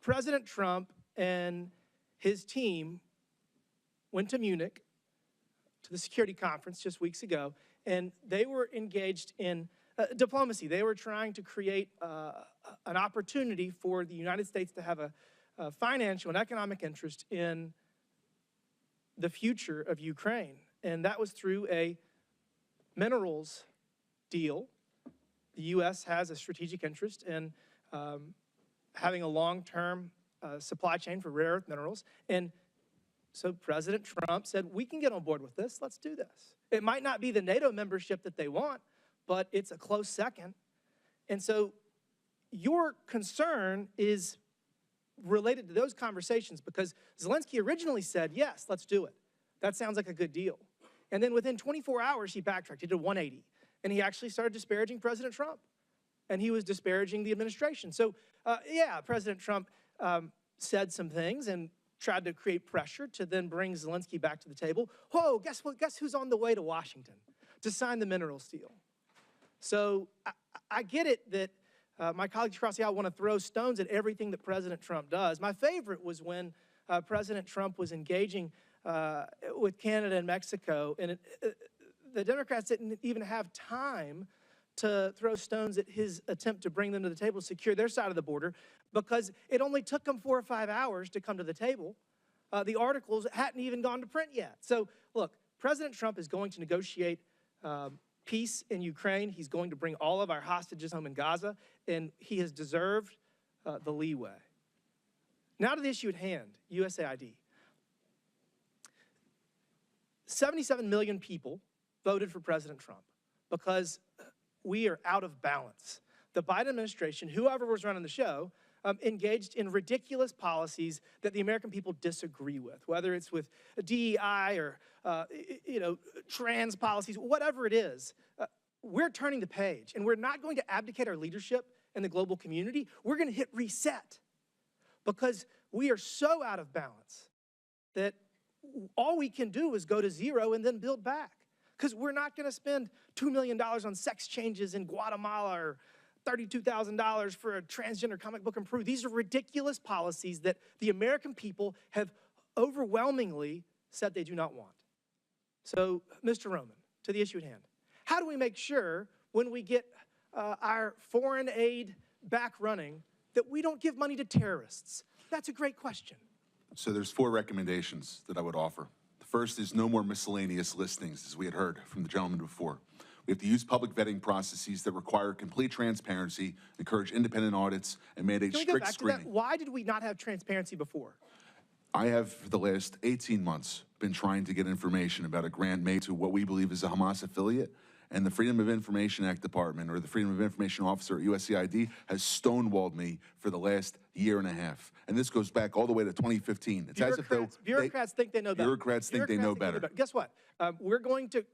President Trump and his team went to Munich to the security conference just weeks ago, and they were engaged in diplomacy. They were trying to create an opportunity for the United States to have a financial and economic interest in the future of Ukraine. And that was through a minerals deal. The U.S. has a strategic interest in having a long-term supply chain for rare earth minerals. And so President Trump said, we can get on board with this. Let's do this. It might not be the NATO membership that they want, but it's a close second. And so your concern is related to those conversations, because Zelensky originally said, yes, let's do it. That sounds like a good deal. And then within 24 hours, he backtracked. He did a 180. And he actually started disparaging President Trump. And he was disparaging the administration. So, yeah, President Trump, said some things and tried to create pressure to then bring Zelensky back to the table. Whoa, guess what? Guess who's on the way to Washington to sign the minerals deal? So I get it that my colleagues across the aisle want to throw stones at everything that President Trump does. My favorite was when President Trump was engaging with Canada and Mexico, and the Democrats didn't even have time to throw stones at his attempt to bring them to the table, secure their side of the border, because it only took them 4 or 5 hours to come to the table. The articles hadn't even gone to print yet. So look, President Trump is going to negotiate peace in Ukraine. He's going to bring all of our hostages home in Gaza, and he has deserved the leeway. Now to the issue at hand, USAID. 77 million people voted for President Trump because we are out of balance. The Biden administration, whoever was running the show, engaged in ridiculous policies that the American people disagree with, whether it's with DEI or trans policies, whatever it is. We're turning the page, and we're not going to abdicate our leadership in the global community. We're going to hit reset because we are so out of balance that all we can do is go to zero and then build back, because we're not going to spend $2 million on sex changes in Guatemala or $32,000 for a transgender comic book in Peru. These are ridiculous policies that the American people have overwhelmingly said they do not want. So, Mr. Roman, to the issue at hand, how do we make sure when we get our foreign aid back running that we don't give money to terrorists? That's a great question. So there's 4 recommendations that I would offer. The first is no more miscellaneous listings, as we had heard from the gentleman before. We have to use public vetting processes that require complete transparency, encourage independent audits, and mandate Can we go strict back screening. to that? Why did we not have transparency before? I have, for the last 18 months, been trying to get information about a grant made to what we believe is a Hamas affiliate, and the Freedom of Information Act Department, or the Freedom of Information Officer at USAID, has stonewalled me for the last year and a half. And this goes back all the way to 2015. It's as if bureaucrats think they know better. Bureaucrats think they know better. Guess what? We're going to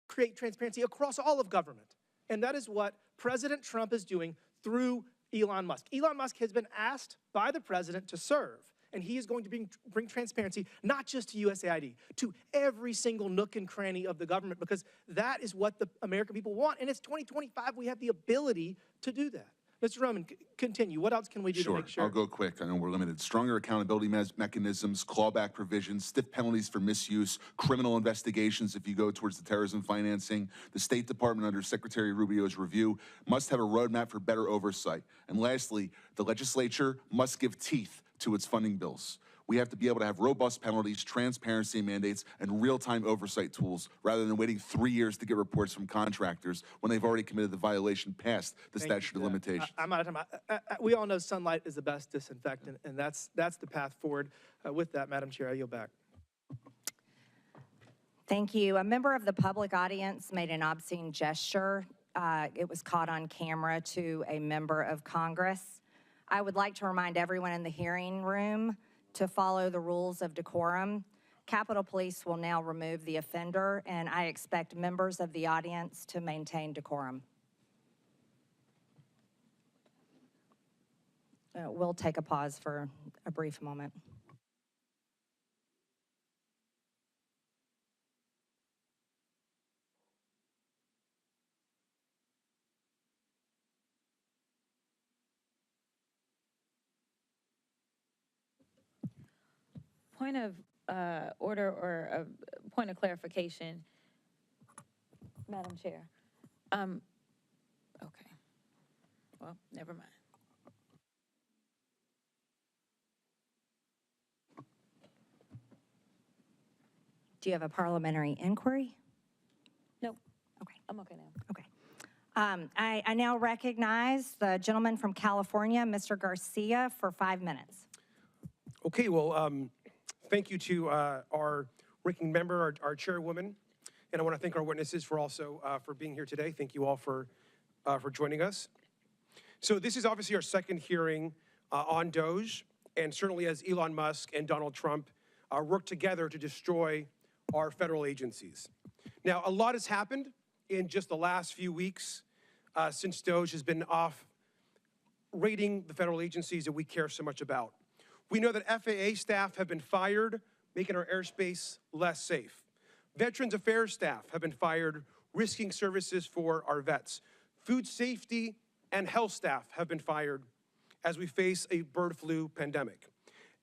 create transparency across all of government. And that is what President Trump is doing through Elon Musk. Elon Musk has been asked by the president to serve, and he is going to bring transparency not just to USAID, to every single nook and cranny of the government, because that is what the American people want. And it's 2025. We have the ability to do that. Mr. Roman, continue. What else can we do to make sure? I'll go quick. I know we're limited. Stronger accountability mechanisms, clawback provisions, stiff penalties for misuse, criminal investigations if you go towards the terrorism financing. The State Department, under Secretary Rubio's review, must have a roadmap for better oversight. And lastly, the legislature must give teeth to its funding bills. We have to be able to have robust penalties, transparency mandates, and real-time oversight tools, rather than waiting 3 years to get reports from contractors when they've already committed the violation past the statute of limitations. I'm out of time. We all know sunlight is the best disinfectant, and that's the path forward. With that, Madam Chair, I yield back. Thank you. A member of the public audience made an obscene gesture. It was caught on camera to a member of Congress. I would like to remind everyone in the hearing room to follow the rules of decorum. Capitol Police will now remove the offender, and I expect members of the audience to maintain decorum. We'll take a pause for a brief moment. Point of order or a point of clarification, Madam Chair. Okay. Well, never mind. Do you have a parliamentary inquiry? Nope. Okay. I'm okay now. Okay. I now recognize the gentleman from California, Mr. Garcia, for 5 minutes. Okay, well, thank you to our ranking member, our chairwoman, and I want to thank our witnesses for also for being here today. Thank you all for joining us. So this is obviously our second hearing on DOGE, and certainly as Elon Musk and Donald Trump work together to destroy our federal agencies. Now, a lot has happened in just the last few weeks since DOGE has been off raiding the federal agencies that we care so much about. We know that FAA staff have been fired, making our airspace less safe. Veterans Affairs staff have been fired, risking services for our vets. Food safety and health staff have been fired as we face a bird flu pandemic.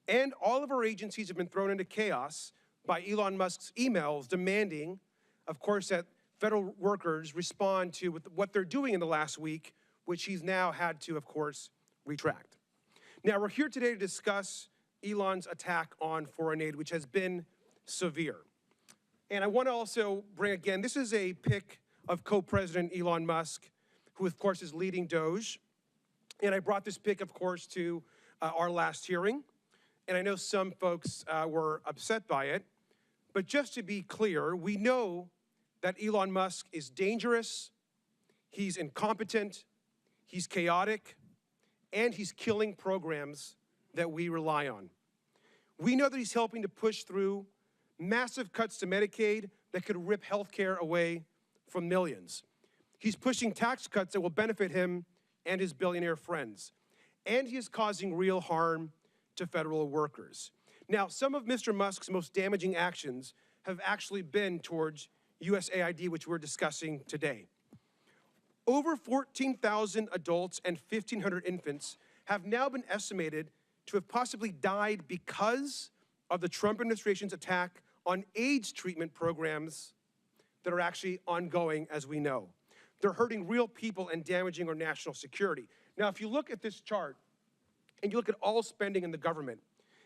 And all of our agencies have been thrown into chaos by Elon Musk's emails demanding, of course, that federal workers respond to what they're doing in the last week, which he's now had to, of course, retract. Now, we're here today to discuss Elon's attack on foreign aid, which has been severe. And I want to also bring, again, this is a pic of co-president Elon Musk, who, of course, is leading DOGE. And I brought this pic, of course, to our last hearing. And I know some folks were upset by it. But just to be clear, we know that Elon Musk is dangerous, he's incompetent, he's chaotic, and he's killing programs that we rely on. We know that he's helping to push through massive cuts to Medicaid that could rip healthcare away from millions. He's pushing tax cuts that will benefit him and his billionaire friends. And he is causing real harm to federal workers. Now, some of Mr. Musk's most damaging actions have actually been towards USAID, which we're discussing today. Over 14,000 adults and 1,500 infants have now been estimated to have possibly died because of the Trump administration's attack on AIDS treatment programs that are actually ongoing, as we know. They're hurting real people and damaging our national security. Now, if you look at this chart, and you look at all spending in the government,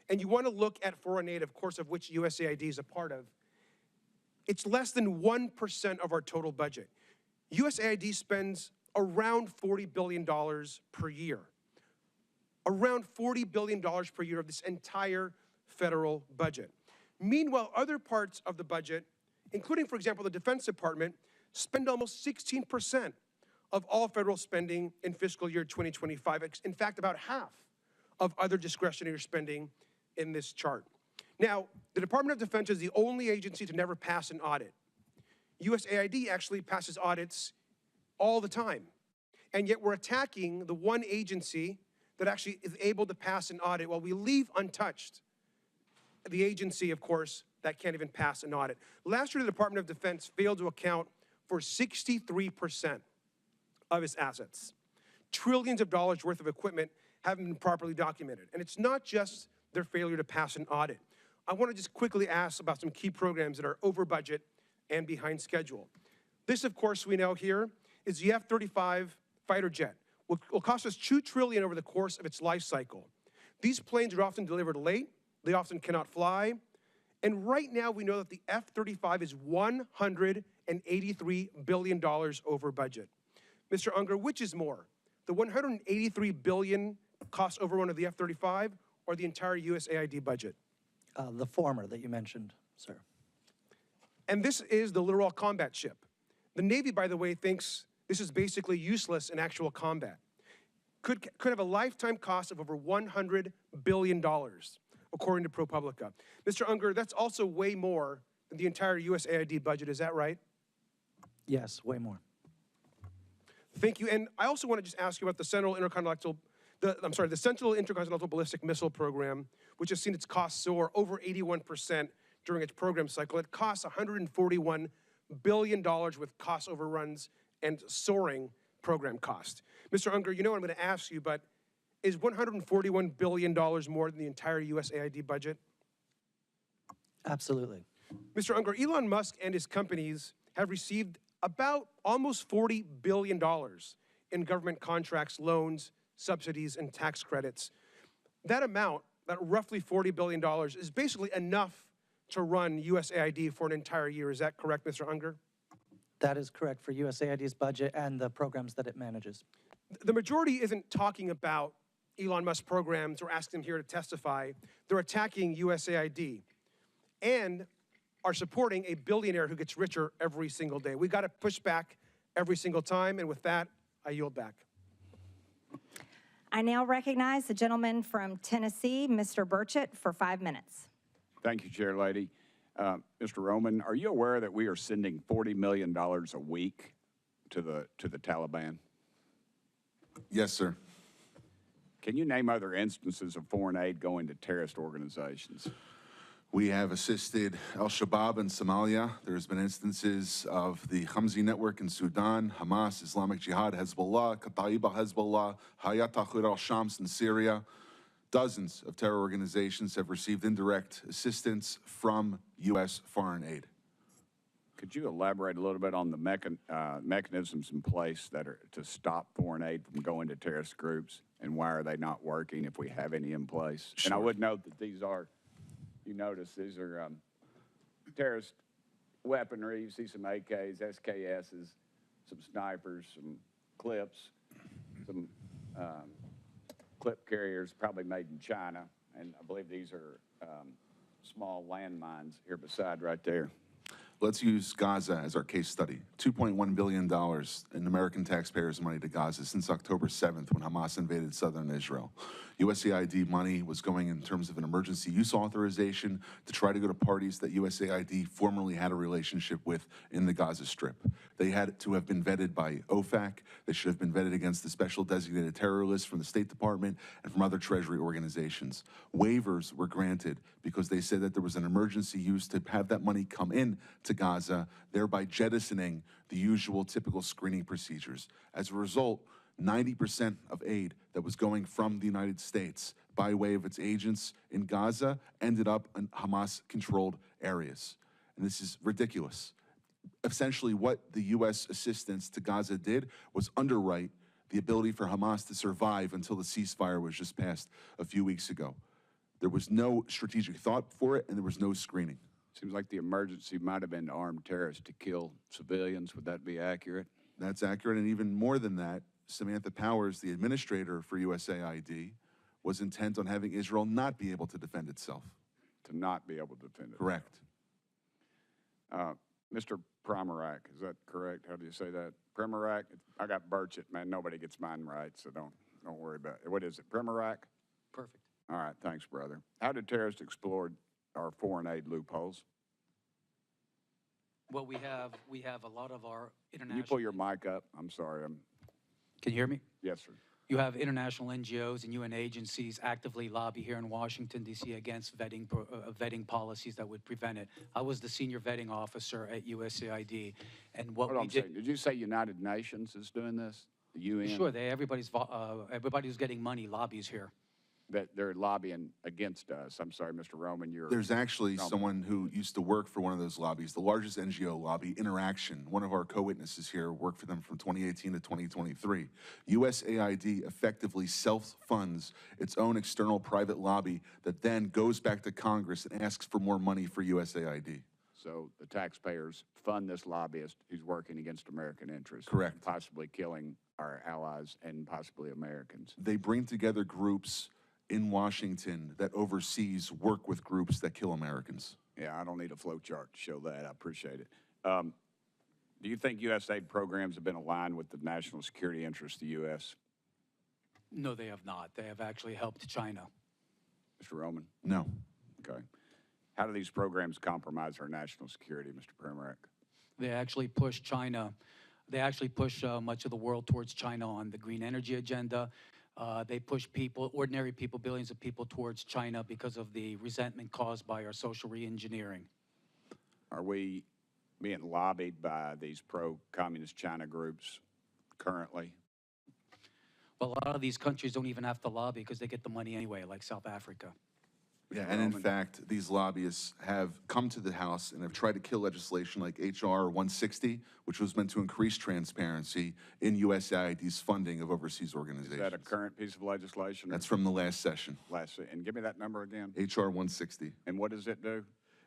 and you want to look at foreign aid, of course, of which USAID is a part of, it's less than 1% of our total budget. USAID spends around $40 billion per year. Around $40 billion per year of this entire federal budget. Meanwhile, other parts of the budget, including, for example, the Defense Department, spend almost 16% of all federal spending in fiscal year 2025. In fact, about half of other discretionary spending in this chart. Now, the Department of Defense is the only agency to never pass an audit. USAID actually passes audits all the time. And yet we're attacking the one agency that actually is able to pass an audit while we leave untouched the agency, of course, that can't even pass an audit. Last year, the Department of Defense failed to account for 63% of its assets. Trillions of dollars worth of equipment haven't been properly documented. And it's not just their failure to pass an audit. I want to just quickly ask about some key programs that are over budget and behind schedule. This, of course, we know here is the F-35 fighter jet. Will cost us $2 trillion over the course of its life cycle. These planes are often delivered late. They often cannot fly. And right now, we know that the F-35 is $183 billion over budget. Mr. Unger, which is more, the $183 billion cost overrun of the F-35 or the entire USAID budget? The former that you mentioned, sir. And this is the Littoral Combat Ship. The Navy, by the way, thinks this is basically useless in actual combat. Could have a lifetime cost of over $100 billion, according to ProPublica. Mr. Unger, that's also way more than the entire USAID budget, is that right? Yes, way more. Thank you. And I also want to just ask you about the Central Intercontinental Ballistic Missile Program, which has seen its costs soar over 81% during its program cycle. It costs $141 billion with cost overruns and soaring program cost. Mr. Unger, you know what I'm going to ask you, but is $141 billion more than the entire USAID budget? Absolutely. Mr. Unger, Elon Musk and his companies have received about almost $40 billion in government contracts, loans, subsidies, and tax credits. That amount, that roughly $40 billion, is basically enough to run USAID for an entire year. Is that correct, Mr. Unger? That is correct for USAID's budget and the programs that it manages. The majority isn't talking about Elon Musk programs or asking them here to testify. They're attacking USAID and are supporting a billionaire who gets richer every single day. We got to push back every single time, and with that, I yield back. I now recognize the gentleman from Tennessee, Mr. Burchett, for 5 minutes. Thank you, Chair Lady. Mr. Roman, are you aware that we are sending $40 million a week to the Taliban? Yes, sir. Can you name other instances of foreign aid going to terrorist organizations? We have assisted al-Shabaab in Somalia. There's been instances of the Hamzi network in Sudan, Hamas, Islamic Jihad, Hezbollah, Kataib al-Hezbollah, Hayat Tahrir al-Shams in Syria. Dozens of terror organizations have received indirect assistance from U.S. foreign aid. Could you elaborate a little bit on the mechanisms in place that are to stop foreign aid from going to terrorist groups, and why are they not working if we have any in place? Sure. And I would note that these are, you notice, these are terrorist weaponry. You see some AKs, SKSs, some snipers, some clips, some clip carriers probably made in China, and I believe these are small landmines here beside right there. Let's use Gaza as our case study. $2.1 billion in American taxpayers' money to Gaza since October 7th when Hamas invaded southern Israel. USAID money was going in terms of an emergency use authorization to try to go to parties that USAID formerly had a relationship with in the Gaza Strip. They had to have been vetted by OFAC. They should have been vetted against the special designated terror list from the State Department and from other Treasury organizations. Waivers were granted because they said that there was an emergency use to have that money come in to Gaza, thereby jettisoning the usual typical screening procedures. As a result, 90% of aid that was going from the United States by way of its agents in Gaza ended up in Hamas-controlled areas. And this is ridiculous. Essentially, what the U.S. assistance to Gaza did was underwrite the ability for Hamas to survive until the ceasefire was just passed a few weeks ago. There was no strategic thought for it, and there was no screening. Seems like the emergency might have been armed terrorists to kill civilians. Would that be accurate? That's accurate, and even more than that, Samantha Powers, the administrator for USAID, was intent on having Israel not be able to defend itself. To not be able to defend it. Correct. Mr. Primorak, is that correct? How do you say that? Primorak? I got Burchett, man. Nobody gets mine right, so don't worry about it. What is it, Primorak? Perfect. All right, thanks, brother. How did terrorists exploit our foreign aid loopholes? Well, we have a lot of our international... Can you pull your mic up? I'm sorry. Can you hear me? Yes, sir. You have international NGOs and UN agencies actively lobby here in Washington, D.C. against vetting policies that would prevent it. I was the senior vetting officer at USAID, and what we did... Did you say United Nations is doing this? The UN? Sure, everybody who's getting money lobbies here. That they're lobbying against us. I'm sorry, Mr. Roman, There's actually someone who used to work for one of those lobbies, the largest NGO lobby, Interaction. One of our co-witnesses here worked for them from 2018 to 2023. USAID effectively self-funds its own external private lobby that then goes back to Congress and asks for more money for USAID. So the taxpayers fund this lobbyist who's working against American interests. Correct. Possibly killing our allies and possibly Americans. They bring together groups in Washington that overseas work with groups that kill Americans. Yeah, I don't need a flow chart to show that. I appreciate it. Do you think USAID programs have been aligned with the national security interests of the U.S.? No, they have not. They have actually helped China. Mr. Roman? No. Okay. How do these programs compromise our national security, Mr. Primorak? They actually push China. They actually push much of the world towards China on the green energy agenda. They push people, ordinary people, billions of people towards China because of the resentment caused by our social re-engineering. Are we being lobbied by these pro-communist China groups currently? Well, a lot of these countries don't even have to lobby because they get the money anyway, like South Africa. Yeah, and in fact, these lobbyists have come to the House and have tried to kill legislation like H.R. 160, which was meant to increase transparency in USAID's funding of overseas organizations. Is that a current piece of legislation? That's from the last session. And give me that number again. H.R. 160. And what does it do?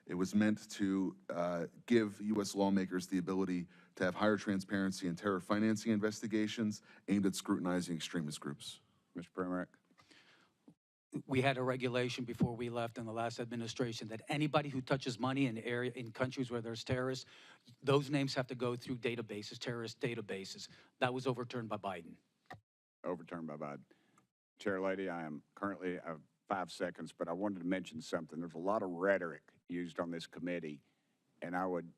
It was meant to give U.S. lawmakers the ability to have higher transparency in terror financing investigations aimed at scrutinizing extremist groups. Mr. Primorak? We had a regulation before we left in the last administration that anybody who touches money in countries where there's terrorists, those names have to go through databases, terrorist databases. That was overturned by Biden. Overturned by Biden. Chair Lady, I am currently 5 seconds, but I wanted to mention something. There's a lot of rhetoric used on this committee, and I would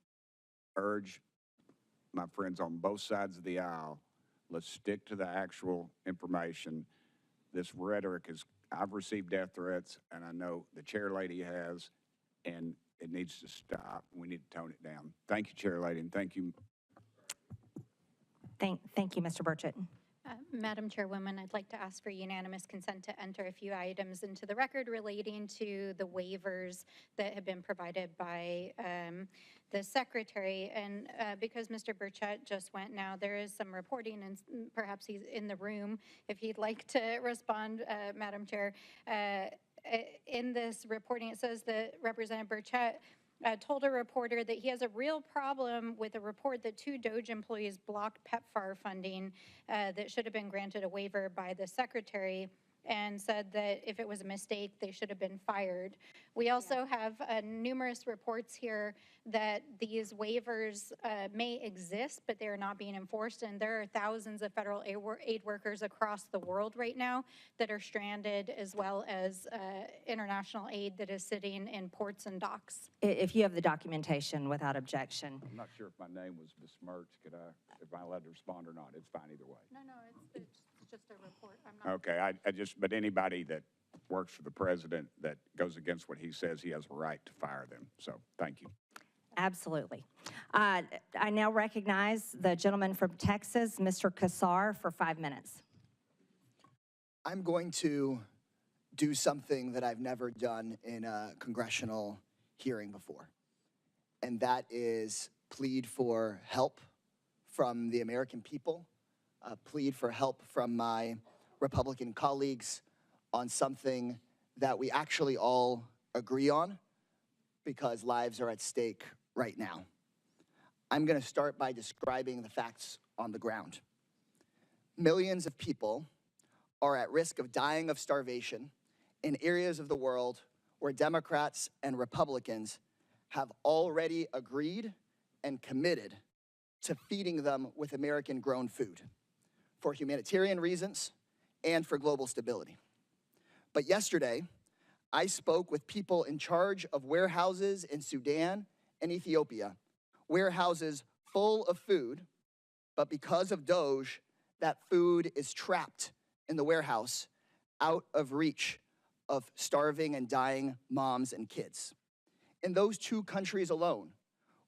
urge my friends on both sides of the aisle, let's stick to the actual information. this rhetoric is, I've received death threats, and I know the chair lady has, and it needs to stop. We need to tone it down. Thank you, chair lady, and thank you. Thank you, Mr. Burchett. Madam Chairwoman, I'd like to ask for unanimous consent to enter a few items into the record relating to the waivers that have been provided by the Secretary. And because Mr. Burchett just went now, there is some reporting, and perhaps he's in the room if he'd like to respond, Madam Chair. In this reporting, it says that Representative Burchett told a reporter that he has a real problem with a report that 2 DOGE employees blocked PEPFAR funding that should have been granted a waiver by the Secretary, and said that if it was a mistake, they should have been fired. We also have numerous reports here that these waivers may exist, but they are not being enforced, and there are thousands of federal aid workers across the world right now that are stranded, as well as international aid that is sitting in ports and docks. If you have the documentation without objection. I'm not sure if my name was besmirched. If I'm allowed to respond or not? It's fine either way. No, it's just a report. I'm not. Okay, but anybody that works for the president that goes against what he says, he has a right to fire them. So, thank you. Absolutely. I now recognize the gentleman from Texas, Mr. Kassar, for 5 minutes. I'm going to do something that I've never done in a congressional hearing before, and that is plead for help from the American people, plead for help from my Republican colleagues on something that we actually all agree on, because lives are at stake right now. I'm going to start by describing the facts on the ground. Millions of people are at risk of dying of starvation in areas of the world where Democrats and Republicans have already agreed and committed to feeding them with American-grown food for humanitarian reasons and for global stability. But yesterday, I spoke with people in charge of warehouses in Sudan and Ethiopia, warehouses full of food, but because of DOGE, that food is trapped in the warehouse, out of reach of starving and dying moms and kids. In those 2 countries alone,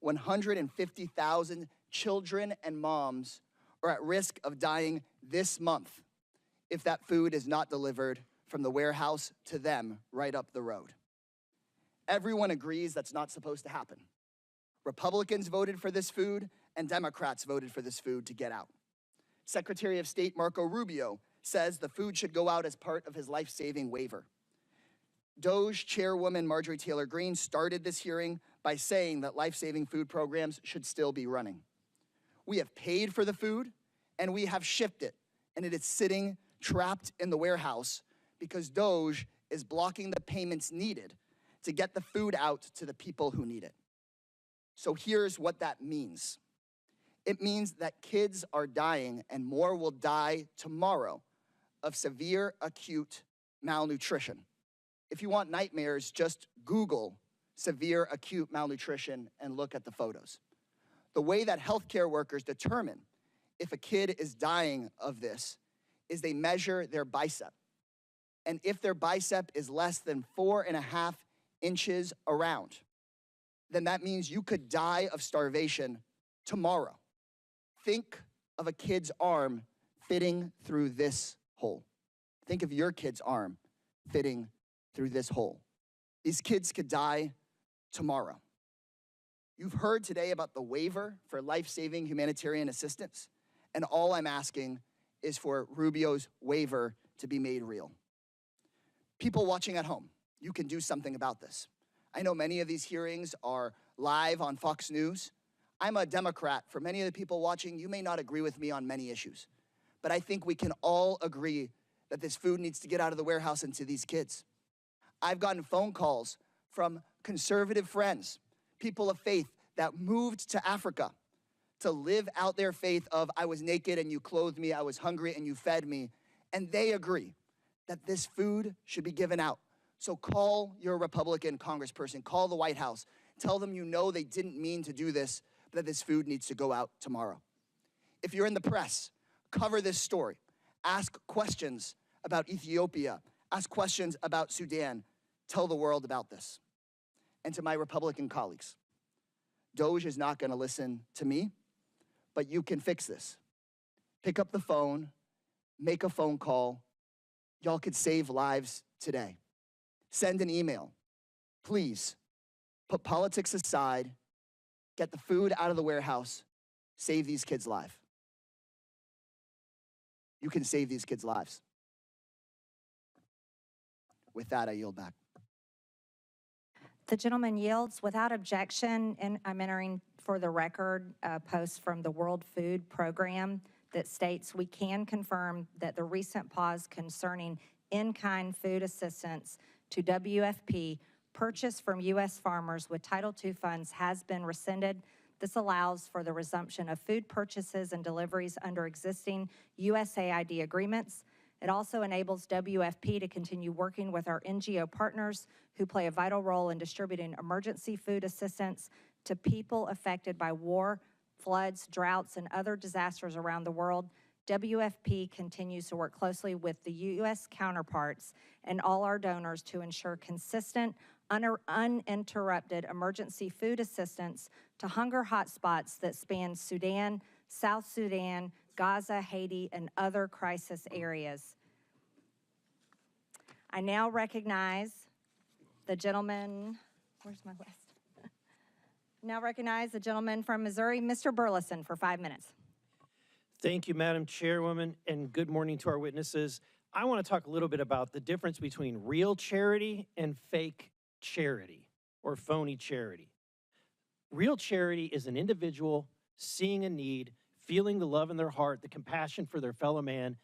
150,000 children and moms are at risk of dying this month if that food is not delivered from the warehouse to them right up the road. Everyone agrees that's not supposed to happen. Republicans voted for this food, and Democrats voted for this food to get out. Secretary of State Marco Rubio says the food should go out as part of his life-saving waiver. DOGE Chairwoman Marjorie Taylor Greene started this hearing by saying that life-saving food programs should still be running. We have paid for the food, and we have shipped it, and it is sitting trapped in the warehouse because DOGE is blocking the payments needed to get the food out to the people who need it. So here's what that means. It means that kids are dying, and more will die tomorrow, of severe acute malnutrition. If you want nightmares, just Google severe acute malnutrition and look at the photos. The way that healthcare workers determine if a kid is dying of this is they measure their bicep. And if their bicep is less than 4.5 inches around, then that means you could die of starvation tomorrow. Think of a kid's arm fitting through this hole. Think of your kid's arm fitting through this hole. These kids could die tomorrow. You've heard today about the waiver for life-saving humanitarian assistance, and all I'm asking is for Rubio's waiver to be made real. People watching at home, you can do something about this. I know many of these hearings are live on Fox News. I'm a Democrat. For many of the people watching, you may not agree with me on many issues, but I think we can all agree that this food needs to get out of the warehouse and to these kids. I've gotten phone calls from conservative friends, people of faith that moved to Africa to live out their faith of I was naked and you clothed me, I was hungry and you fed me, and they agree that this food should be given out. So call your Republican congressperson, call the White House, tell them you know they didn't mean to do this, but that this food needs to go out tomorrow. If you're in the press, cover this story. Ask questions about Ethiopia. Ask questions about Sudan. Tell the world about this. And to my Republican colleagues, DOGE is not going to listen to me, but you can fix this. Pick up the phone, make a phone call. Y'all could save lives today. Send an email. Please, put politics aside, get the food out of the warehouse, save these kids' lives. You can save these kids' lives. With that, I yield back. The gentleman yields without objection, and I'm entering for the record a post from the World Food Program that states we can confirm that the recent pause concerning in-kind food assistance to WFP purchased from U.S. farmers with Title II funds has been rescinded. This allows for the resumption of food purchases and deliveries under existing USAID agreements. It also enables WFP to continue working with our NGO partners who play a vital role in distributing emergency food assistance to people affected by war, floods, droughts, and other disasters around the world. WFP continues to work closely with the U.S. counterparts and all our donors to ensure consistent, uninterrupted emergency food assistance to hunger hotspots that span Sudan, South Sudan, Gaza, Haiti, and other crisis areas. I now recognize the gentleman, where's my list? Now recognize the gentleman from Missouri, Mr. Burleson, for 5 minutes. Thank you, Madam Chairwoman, and good morning to our witnesses. I want to talk a little bit about the difference between real charity and fake charity or phony charity. Real charity is an individual seeing a need, feeling the love in their heart, the compassion for their fellow man,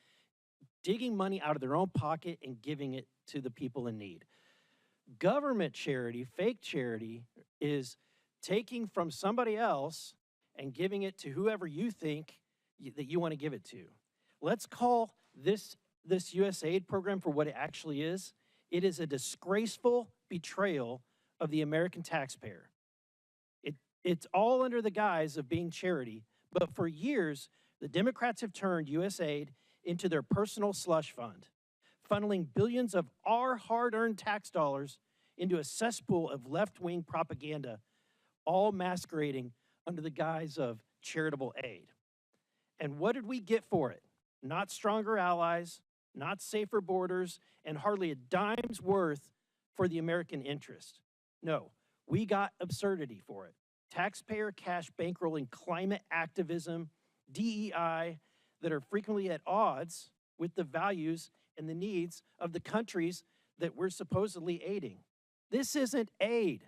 digging money out of their own pocket and giving it to the people in need. Government charity, fake charity, is taking from somebody else and giving it to whoever you think that you want to give it to. Let's call this USAID program for what it actually is. It is a disgraceful betrayal of the American taxpayer. It's all under the guise of being charity, but for years, the Democrats have turned USAID into their personal slush fund, funneling billions of our hard-earned tax dollars into a cesspool of left-wing propaganda, all masquerading under the guise of charitable aid. And what did we get for it? Not stronger allies, not safer borders, and hardly a dime's worth for the American interest. No, we got absurdity for it. Taxpayer cash bankrolling climate activism, DEI, that are frequently at odds with the values and the needs of the countries that we're supposedly aiding. This isn't aid.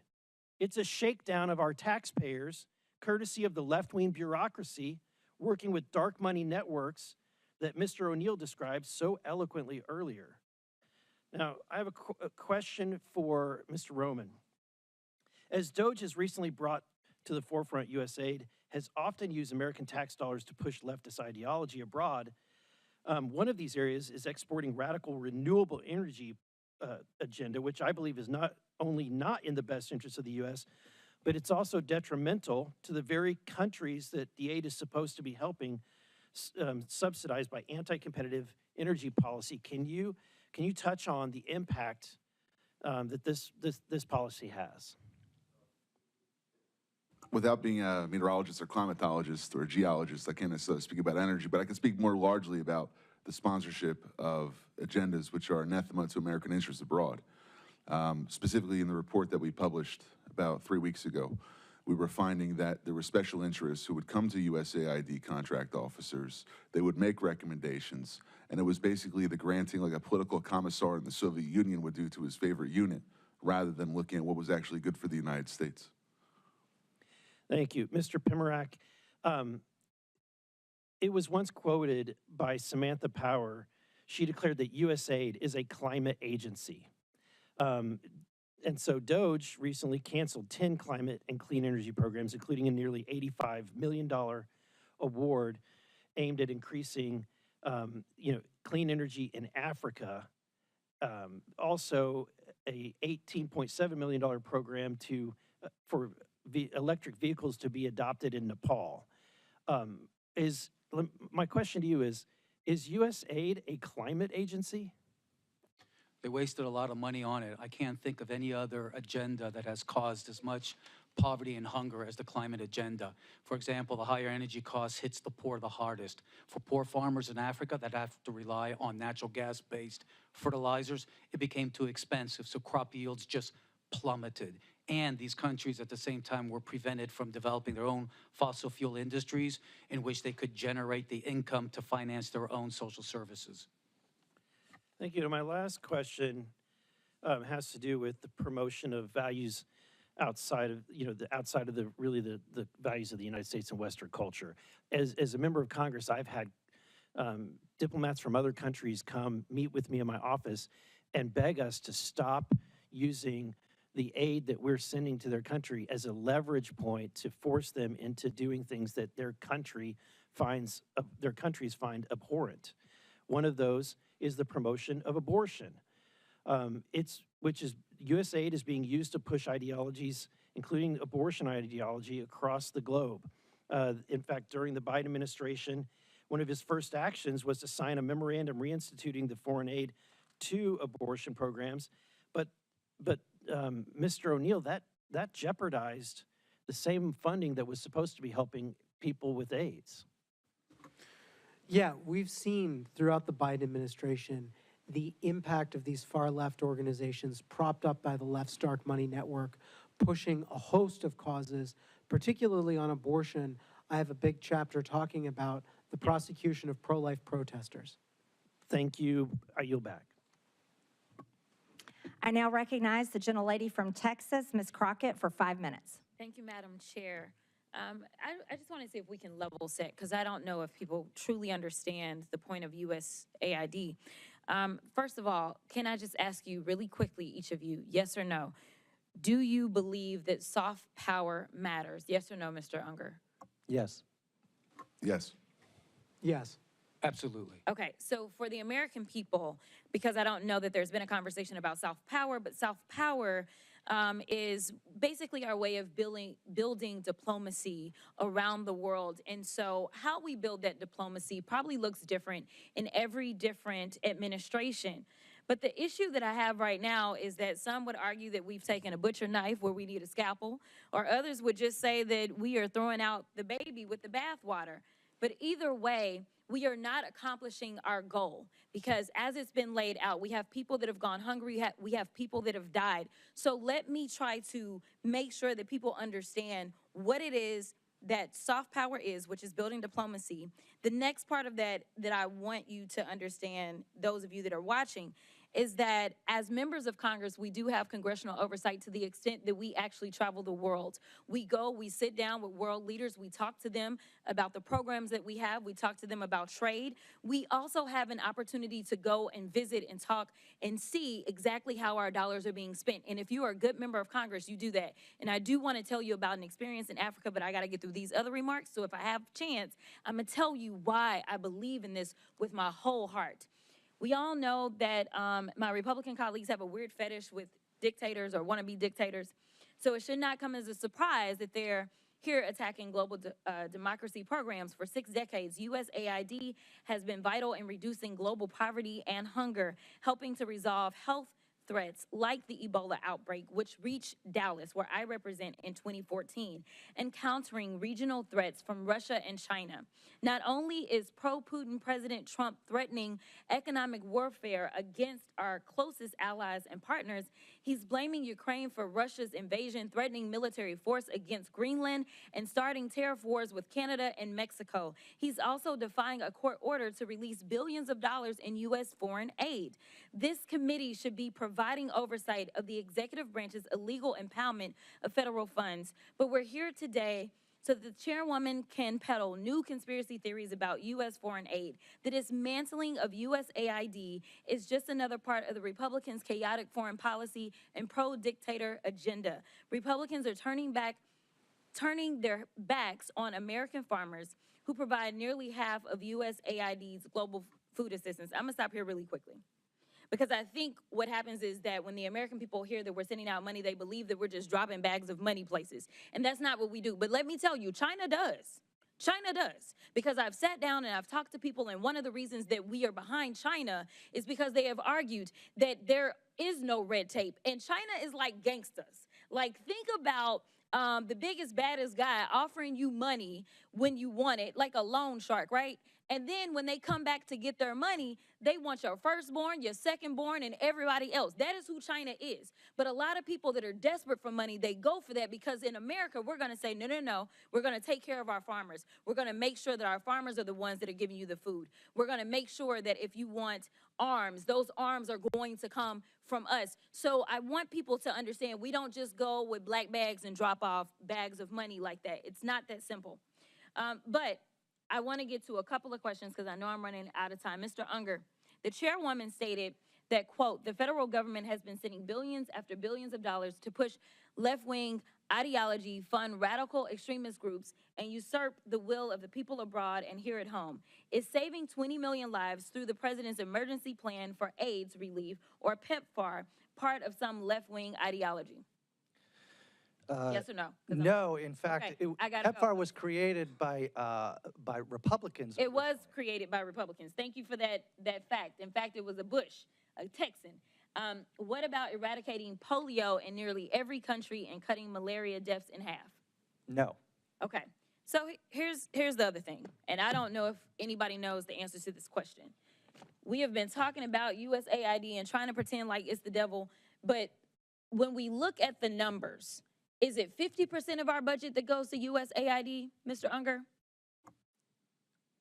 It's a shakedown of our taxpayers, courtesy of the left-wing bureaucracy working with dark money networks that Mr. O'Neill described so eloquently earlier. Now, I have a question for Mr. Roman. As DOGE has recently brought to the forefront, USAID has often used American tax dollars to push leftist ideology abroad. One of these areas is exporting radical renewable energy agenda, which I believe is not only not in the best interest of the U.S., but it's also detrimental to the very countries that the aid is supposed to be helping, subsidized by anti-competitive energy policy. Can you touch on the impact that this policy has? Without being a meteorologist or climatologist or geologist, I can't necessarily speak about energy, but I can speak more largely about the sponsorship of agendas which are anathema to American interests abroad. Specifically in the report that we published about 3 weeks ago, we were finding that there were special interests who would come to USAID contract officers, they would make recommendations, and it was basically the granting like a political commissar in the Soviet Union would do to his favorite unit, rather than looking at what was actually good for the United States. Thank you. Mr. Pimarak, it was once quoted by Samantha Power. She declared that USAID is a climate agency. And so DOGE recently canceled 10 climate and clean energy programs, including a nearly $85 million award aimed at increasing clean energy in Africa. Also, a $18.7 million program for electric vehicles to be adopted in Nepal. My question to you is USAID a climate agency? They wasted a lot of money on it. I can't think of any other agenda that has caused as much poverty and hunger as the climate agenda. For example, the higher energy costs hits the poor the hardest. For poor farmers in Africa that have to rely on natural gas-based fertilizers, it became too expensive, so crop yields just plummeted. And these countries at the same time were prevented from developing their own fossil fuel industries in which they could generate the income to finance their own social services. Thank you. My last question has to do with the promotion of values outside of, outside of the values of the United States and Western culture. As a member of Congress, I've had diplomats from other countries come meet with me in my office and beg us to stop using the aid that we're sending to their country as a leverage point to force them into doing things that their countries find abhorrent. One of those is the promotion of abortion. USAID is being used to push ideologies, including abortion ideology, across the globe. In fact, during the Biden administration, one of his first actions was to sign a memorandum reinstituting the foreign aid to abortion programs. But Mr. O'Neill, that jeopardized the same funding that was supposed to be helping people with AIDS. Yeah, we've seen throughout the Biden administration the impact of these far-left organizations propped up by the left's dark money network, pushing a host of causes, particularly on abortion. I have a big chapter talking about the prosecution of pro-life protesters. Thank you. I yield back. I now recognize the gentlelady from Texas, Ms. Crockett, for 5 minutes. Thank you, Madam Chair. I just want to see if we can level set, because I don't know if people truly understand the point of USAID. First of all, can I just ask you really quickly, each of you, yes or no? Do you believe that soft power matters? Yes or no, Mr. Unger? Yes. Yes. Yes. Absolutely. Okay, so for the American people, because I don't know that there's been a conversation about soft power, but soft power is basically our way of building diplomacy around the world. And so how we build that diplomacy probably looks different in every different administration. But the issue that I have right now is that some would argue that we've taken a butcher knife where we need a scalpel, or others would just say that we are throwing out the baby with the bathwater. But either way, we are not accomplishing our goal, because as it's been laid out, we have people that have gone hungry, we have people that have died. So let me try to make sure that people understand what it is that soft power is, which is building diplomacy. The next part of that I want you to understand, those of you that are watching, is that as members of Congress, we do have congressional oversight to the extent that we actually travel the world. We go, we sit down with world leaders, we talk to them about the programs that we have, we talk to them about trade. We also have an opportunity to go and visit and talk and see exactly how our dollars are being spent. And if you are a good member of Congress, you do that. And I do want to tell you about an experience in Africa, but I got to get through these other remarks. So if I have a chance, I'm going to tell you why I believe in this with my whole heart. We all know that my Republican colleagues have a weird fetish with dictators or wannabe dictators. So it should not come as a surprise that they're here attacking global democracy programs. For 6 decades, USAID has been vital in reducing global poverty and hunger, helping to resolve health threats like the Ebola outbreak, which reached Dallas, where I represent, in 2014, and countering regional threats from Russia and China. Not only is pro-Putin President Trump threatening economic warfare against our closest allies and partners, he's blaming Ukraine for Russia's invasion, threatening military force against Greenland, and starting tariff wars with Canada and Mexico. He's also defying a court order to release billions of dollars in U.S. foreign aid. This committee should be providing oversight of the executive branch's illegal impoundment of federal funds. But we're here today so that the chairwoman can peddle new conspiracy theories about U.S. foreign aid. The dismantling of USAID is just another part of the Republicans' chaotic foreign policy and pro-dictator agenda. Republicans are turning their backs on American farmers who provide nearly half of USAID's global food assistance. I'm gonna stop here really quickly, because I think what happens is that when the American people hear that we're sending out money, they believe that we're just dropping bags of money places. And that's not what we do. But let me tell you, China does. China does, because I've sat down and I've talked to people, and one of the reasons that we are behind China is because they have argued that there is no red tape, and China is like gangsters. Like, think about the biggest, baddest guy offering you money when you want it, like a loan shark, right? And then when they come back to get their money, they want your firstborn, your secondborn, and everybody else. That is who China is. But a lot of people that are desperate for money, they go for that, because in America, we're going to say, no, no, no. We're going to take care of our farmers. We're going to make sure that our farmers are the ones that are giving you the food. We're going to make sure that if you want arms, those arms are going to come from us. So I want people to understand, we don't just go with black bags and drop off bags of money like that. It's not that simple. But I want to get to a couple of questions because I know I'm running out of time. Mr. Unger, the chairwoman stated that, quote, the federal government has been sending billions after billions of dollars to push left-wing ideology, fund radical extremist groups, and usurp the will of the people abroad and here at home. Is saving 20 million lives through the president's emergency plan for AIDS relief, or PEPFAR, part of some left-wing ideology? Yes or no? No, in fact, Okay, I gotta PEPFAR go. was created by Republicans. It was created by Republicans. Thank you for that fact. In fact, it was a Bush, a Texan. What about eradicating polio in nearly every country and cutting malaria deaths in half? No. Okay. So here's the other thing, and I don't know if anybody knows the answer to this question. We have been talking about USAID and trying to pretend like it's the devil, but when we look at the numbers, is it 50% of our budget that goes to USAID, Mr. Unger?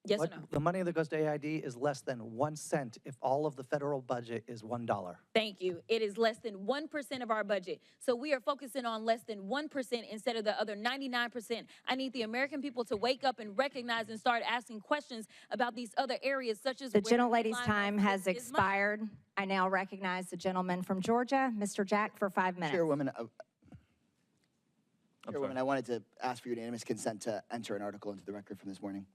Yes or no? The money that goes to AID is less than 1 cent if all of the federal budget is $1. Thank you. It is less than 1% of our budget. So we are focusing on less than 1% instead of the other 99%. I need the American people to wake up and recognize and start asking questions about these other areas, such as The where gentlelady's line time of has is money. expired. I now recognize the gentleman from Georgia, Mr. Jack, for 5 minutes. Chairwoman, Chairwoman, I wanted to ask for unanimous consent to enter an article into the record from this morning.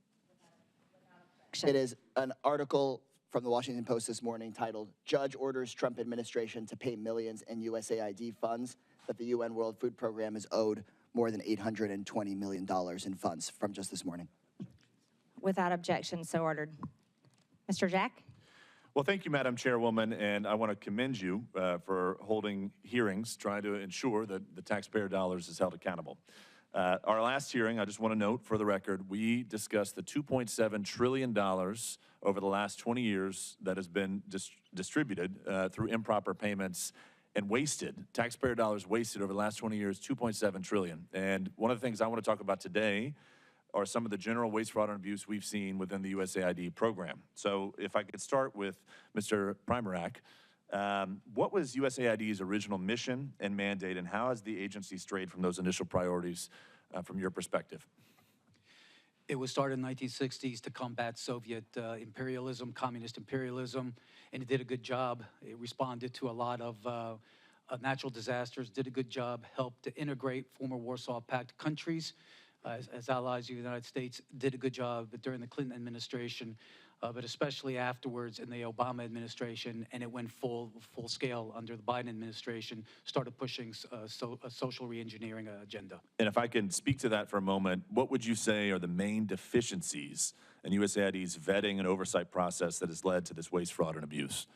It is an article from the Washington Post this morning titled, Judge Orders Trump Administration to Pay Millions in USAID Funds that the UN World Food Program is owed more than $820 million in funds, from just this morning. Without objection, so ordered. Mr. Jack? Well, thank you, Madam Chairwoman, and I want to commend you for holding hearings, trying to ensure that the taxpayer dollars is held accountable. Our last hearing, I just want to note for the record, we discussed the $2.7 trillion over the last 20 years that has been distributed through improper payments and wasted, taxpayer dollars wasted over the last 20 years, $2.7 trillion. And one of the things I want to talk about today are some of the general waste, fraud, and abuse we've seen within the USAID program. So if I could start with Mr. Primorak, what was USAID's original mission and mandate, and how has the agency strayed from those initial priorities from your perspective? It was started in the 1960s to combat Soviet imperialism, communist imperialism, and it did a good job. It responded to a lot of natural disasters, did a good job, helped to integrate former Warsaw Pact countries as allies of the United States, did a good job during the Clinton administration, but especially afterwards in the Obama administration, and it went full scale under the Biden administration, started pushing a social reengineering agenda. And if I can speak to that for a moment, what would you say are the main deficiencies in USAID's vetting and oversight process that has led to this waste, fraud, and abuse?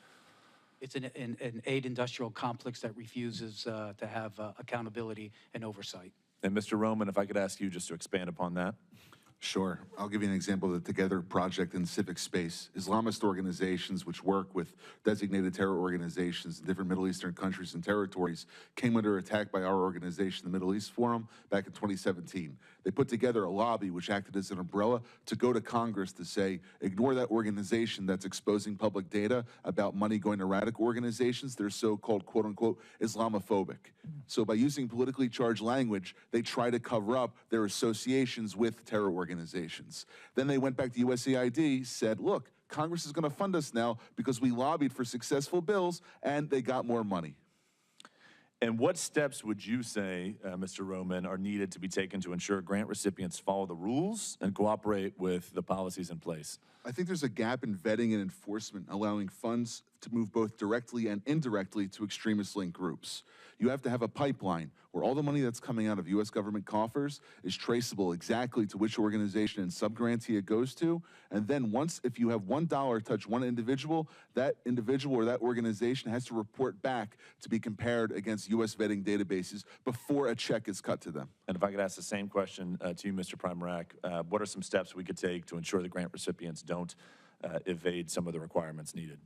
It's an aid industrial complex that refuses to have accountability and oversight. And Mr. Roman, if I could ask you just to expand upon that. Sure. I'll give you an example of the Together Project in civic space. Islamist organizations which work with designated terror organizations in different Middle Eastern countries and territories came under attack by our organization, the Middle East Forum, back in 2017. They put together a lobby which acted as an umbrella to go to Congress to say, ignore that organization that's exposing public data about money going to radical organizations. They're so-called, quote-unquote, Islamophobic. So by using politically charged language, they try to cover up their associations with terror organizations. Then they went back to USAID, said, look, Congress is going to fund us now because we lobbied for successful bills, and they got more money. And what steps would you say, Mr. Roman, are needed to be taken to ensure grant recipients follow the rules and cooperate with the policies in place? I think there's a gap in vetting and enforcement, allowing funds to move both directly and indirectly to extremist-linked groups. You have to have a pipeline where all the money that's coming out of U.S. government coffers is traceable exactly to which organization and subgrantee it goes to. And then once, if you have $1 touch one individual, that individual or that organization has to report back to be compared against U.S. vetting databases before a check is cut to them. And if I could ask the same question to you, Mr. Primarak, what are some steps we could take to ensure the grant recipients don't evade some of the requirements needed?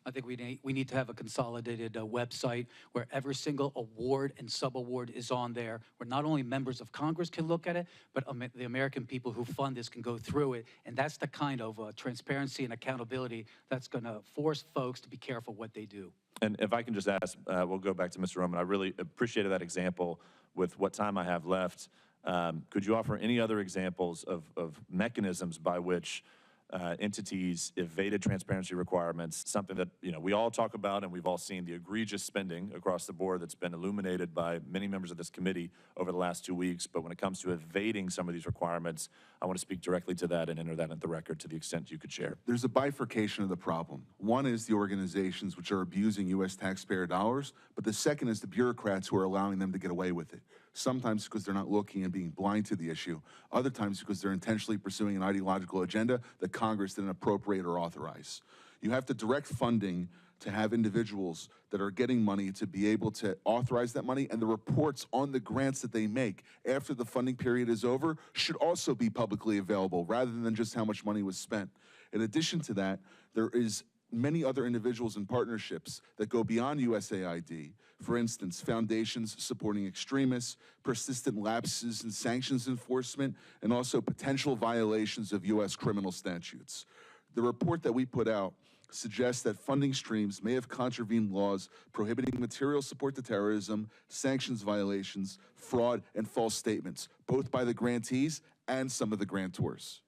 I think we need to have a consolidated website where every single award and sub-award is on there, where not only members of Congress can look at it, but the American people who fund this can go through it. And that's the kind of transparency and accountability that's going to force folks to be careful what they do. And if I can just ask, we'll go back to Mr. Roman. I really appreciated that example. With what time I have left, could you offer any other examples of mechanisms by which entities evaded transparency requirements, something that we all talk about, and we've all seen the egregious spending across the board that's been illuminated by many members of this committee over the last 2 weeks. But when it comes to evading some of these requirements, I want to speak directly to that and enter that into the record to the extent you could share. There's a bifurcation of the problem. One is the organizations which are abusing U.S. taxpayer dollars, but the second is the bureaucrats who are allowing them to get away with it. Sometimes because they're not looking and being blind to the issue. Other times because they're intentionally pursuing an ideological agenda that Congress didn't appropriate or authorize. You have to direct funding to have individuals that are getting money to be able to authorize that money, and the reports on the grants that they make after the funding period is over should also be publicly available rather than just how much money was spent. In addition to that, there is many other individuals and partnerships that go beyond USAID. For instance, foundations supporting extremists, persistent lapses in sanctions enforcement, and also potential violations of U.S. criminal statutes. The report that we put out suggests that funding streams may have contravened laws prohibiting material support to terrorism, sanctions violations, fraud, and false statements, both by the grantees and some of the grantors.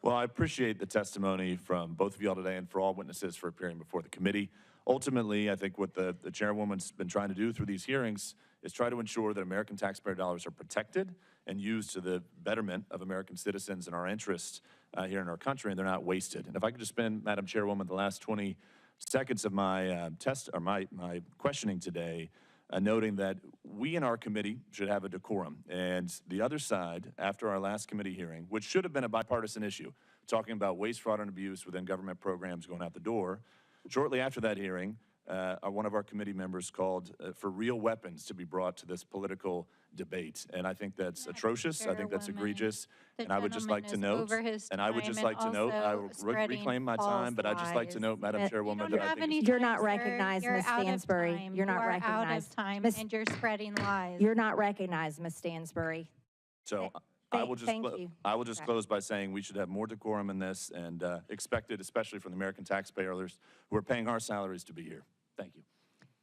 Well, I appreciate the testimony from both of y'all today and for all witnesses for appearing before the committee. Ultimately, I think what the chairwoman's been trying to do through these hearings is try to ensure that American taxpayer dollars are protected and used to the betterment of American citizens and our interests here in our country, and they're not wasted. And if I could just spend, Madam Chairwoman, the last 20 seconds of my my questioning today noting that we in our committee should have a decorum. And the other side, after our last committee hearing, which should have been a bipartisan issue, talking about waste, fraud, and abuse within government programs going out the door, shortly after that hearing, one of our committee members called for real weapons to be brought to this political debate. And I think that's atrocious. I think that's egregious. And I would just like to note, I will reclaim my time, but I'd just like to note, Madam Chairwoman, that I think you're not recognized, Ms. Stansbury. You're not recognized. Out of time, and you're spreading lies. You're not recognized, Ms. Stansbury. So I will just close by saying we should have more decorum in this and expect it, especially from the American taxpayers who are paying our salaries to be here. Thank you.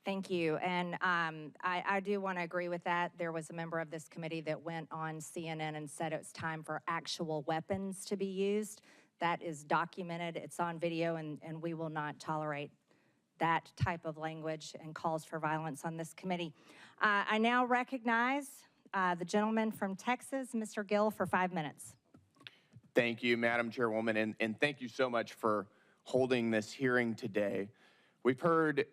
Thank you. And I do want to agree with that. There was a member of this committee that went on CNN and said it's time for actual weapons to be used. That is documented. It's on video, and we will not tolerate that type of language and calls for violence on this committee. I now recognize the gentleman from Texas, Mr. Gill, for 5 minutes. Thank you, Madam Chairwoman, and thank you so much for holding this hearing today. We've heard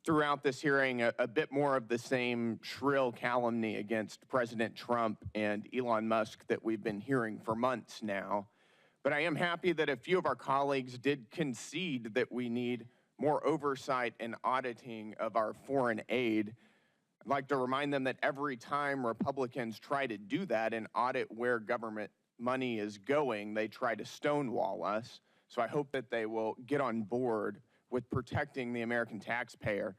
throughout this hearing a bit more of the same shrill calumny against President Trump and Elon Musk that we've been hearing for months now. But I am happy that a few of our colleagues did concede that we need more oversight and auditing of our foreign aid. I'd like to remind them that every time Republicans try to do that and audit where government money is going, they try to stonewall us. So I hope that they will get on board with protecting the American taxpayer.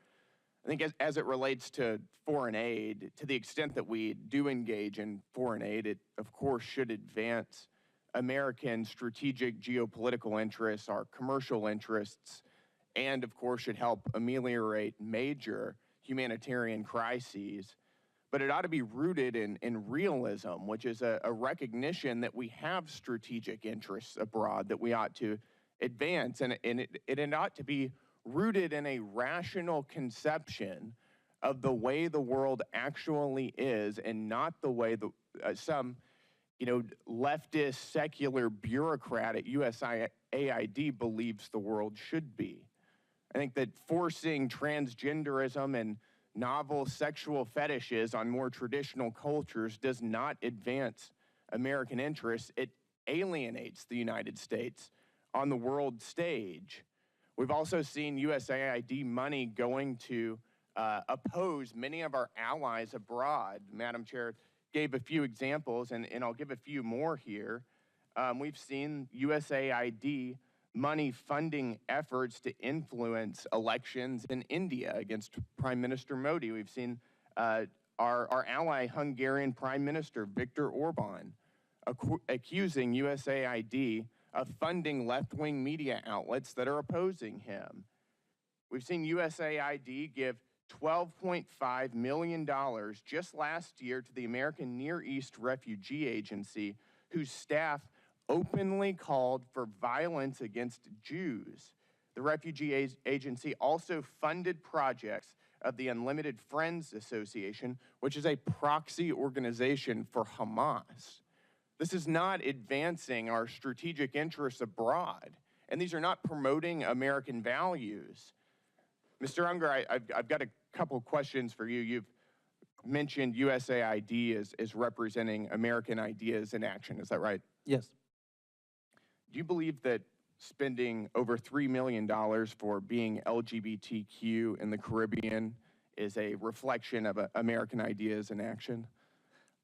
I think as it relates to foreign aid, to the extent that we do engage in foreign aid, it of course should advance American strategic geopolitical interests, our commercial interests, and of course should help ameliorate major humanitarian crises. But it ought to be rooted in realism, which is a recognition that we have strategic interests abroad that we ought to advance, and it ought to be rooted in a rational conception of the way the world actually is, and not the way some leftist secular bureaucrat at USAID believes the world should be. I think that forcing transgenderism and novel sexual fetishes on more traditional cultures does not advance American interests. It alienates the United States on the world stage. We've also seen USAID money going to oppose many of our allies abroad. Madam Chair gave a few examples, and I'll give a few more here. We've seen USAID money funding efforts to influence elections in India against Prime Minister Modi. We've seen our ally Hungarian Prime Minister Viktor Orban accusing USAID of funding left-wing media outlets that are opposing him. We've seen USAID give $12.5 million just last year to the American Near East Refugee Agency, whose staff openly called for violence against Jews. The Refugee Agency also funded projects of the Unlimited Friends Association, which is a proxy organization for Hamas. This is not advancing our strategic interests abroad, and these are not promoting American values. Mr. Unger, I've got a couple questions for you. You've mentioned USAID as representing American ideas in action. Is that right? Yes. Do you believe that spending over $3 million for being LGBTQ in the Caribbean is a reflection of American ideas in action?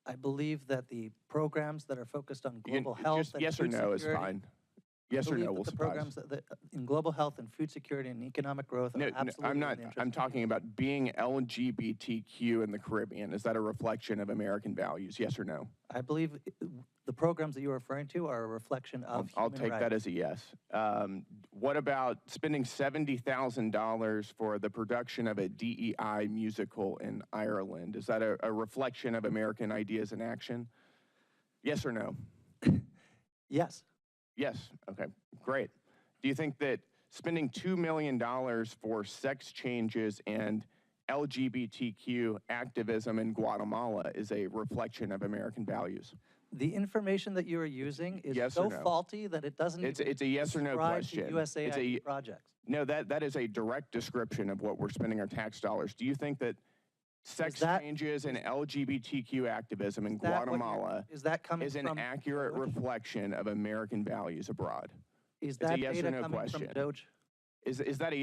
I believe that the programs that are focused on global health just and yes or food no is security, fine. Yes or no will the suffice. programs that in global health and food security and economic growth are absolutely I'm not. in the interest I'm of talking about being LGBTQ in the Caribbean. Is that a reflection of American values? Yes or no? I believe the programs that you're referring to are a reflection of I'll human take rights. that as a yes. What about spending $70,000 for the production of a DEI musical in Ireland? Is that a reflection of American ideas in action? Yes or no? Yes. Yes. Okay, great. Do you think that spending $2 million for sex changes and LGBTQ activism in Guatemala is a reflection of American values? The information that you are using is Yes so or no? faulty that it doesn't even It's a yes or no describe question. to USAID projects. No, that is a direct description of what we're spending our tax dollars. Do you think that sex changes and LGBTQ activism in Guatemala is an accurate reflection of American values abroad? Is It's that a yes data or no coming question. from DOGE? Is that a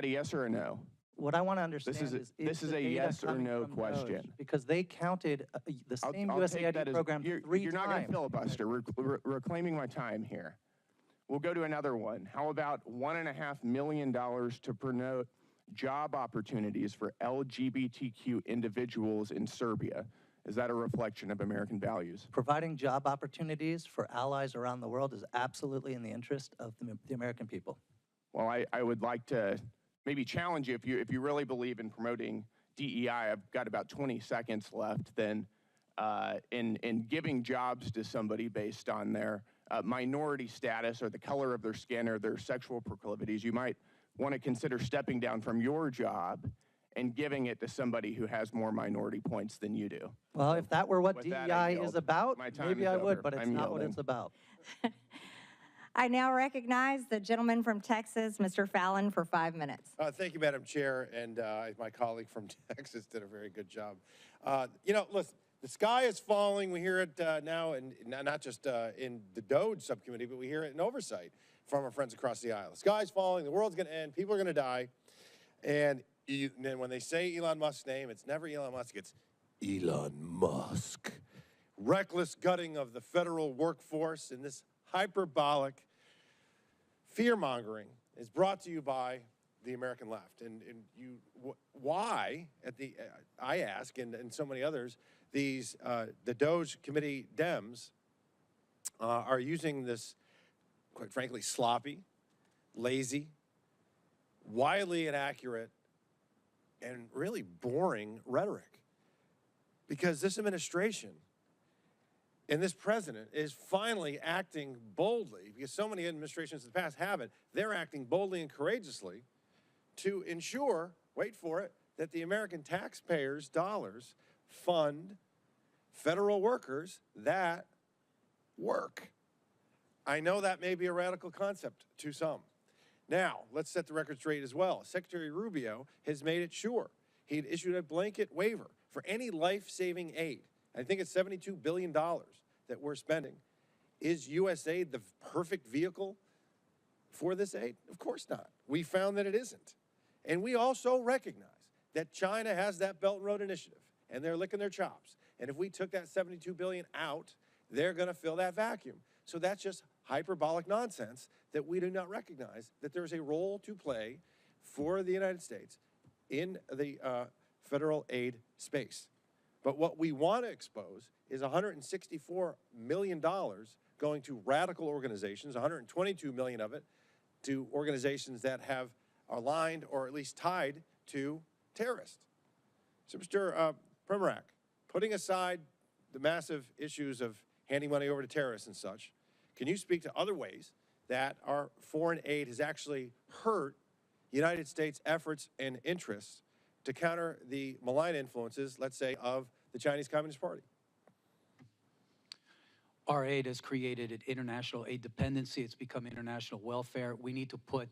yes or a no? What I want to understand This is the a data yes or coming no from question. DOGE? Because they counted the same I'll take that USAID as- program three You're not going to times. filibuster. We're reclaiming my time here. We'll go to another one. How about $1.5 million to promote job opportunities for LGBTQ individuals in Serbia? Is that a reflection of American values? Providing job opportunities for allies around the world is absolutely in the interest of the American people. Well, I would like to maybe challenge you if you really believe in promoting DEI. I've got about 20 seconds left. Then, in giving jobs to somebody based on their minority status or the color of their skin or their sexual proclivities, you might want to consider stepping down from your job and giving it to somebody who has more minority points than you do. Well, if that were what With that, I DEI yield. is about, My time maybe is I would, over. but it's I'm not what yielding. it's about. I now recognize the gentleman from Texas, Mr. Fallon, for 5 minutes. Thank you, Madam Chair, and my colleague from Texas did a very good job. Listen, the sky is falling. We hear it now, and not just in the DOGE subcommittee, but we hear it in oversight from our friends across the aisle. The sky's falling. The world's going to end. People are going to die. And then when they say Elon Musk's name, it's never Elon Musk. It's Elon Musk. Reckless gutting of the federal workforce in this hyperbolic fear-mongering is brought to you by the American left. And why, I ask, and so many others, the DOGE committee Dems are using this, quite frankly, sloppy, lazy, wildly inaccurate, and really boring rhetoric. Because this administration and this president is finally acting boldly, because so many administrations in the past haven't. They're acting boldly and courageously to ensure, wait for it, that the American taxpayers' dollars fund federal workers that work. I know that may be a radical concept to some. Now, let's set the record straight as well. Secretary Rubio has made it sure. He had issued a blanket waiver for any life-saving aid. I think it's $72 billion that we're spending. Is USAID the perfect vehicle for this aid? Of course not. We found that it isn't. And we also recognize that China has that Belt and Road Initiative, and they're licking their chops. And if we took that $72 billion out, they're going to fill that vacuum. So that's just hyperbolic nonsense that we do not recognize that there's a role to play for the United States in the federal aid space. But what we want to expose is $164 million going to radical organizations, $122 million of it to organizations that have aligned or at least tied to terrorists. So, Mr. Primorak, putting aside the massive issues of handing money over to terrorists and such, can you speak to other ways that our foreign aid has actually hurt United States efforts and interests to counter the malign influences, let's say, of the Chinese Communist Party? Our aid has created an international aid dependency. It's become international welfare. We need to put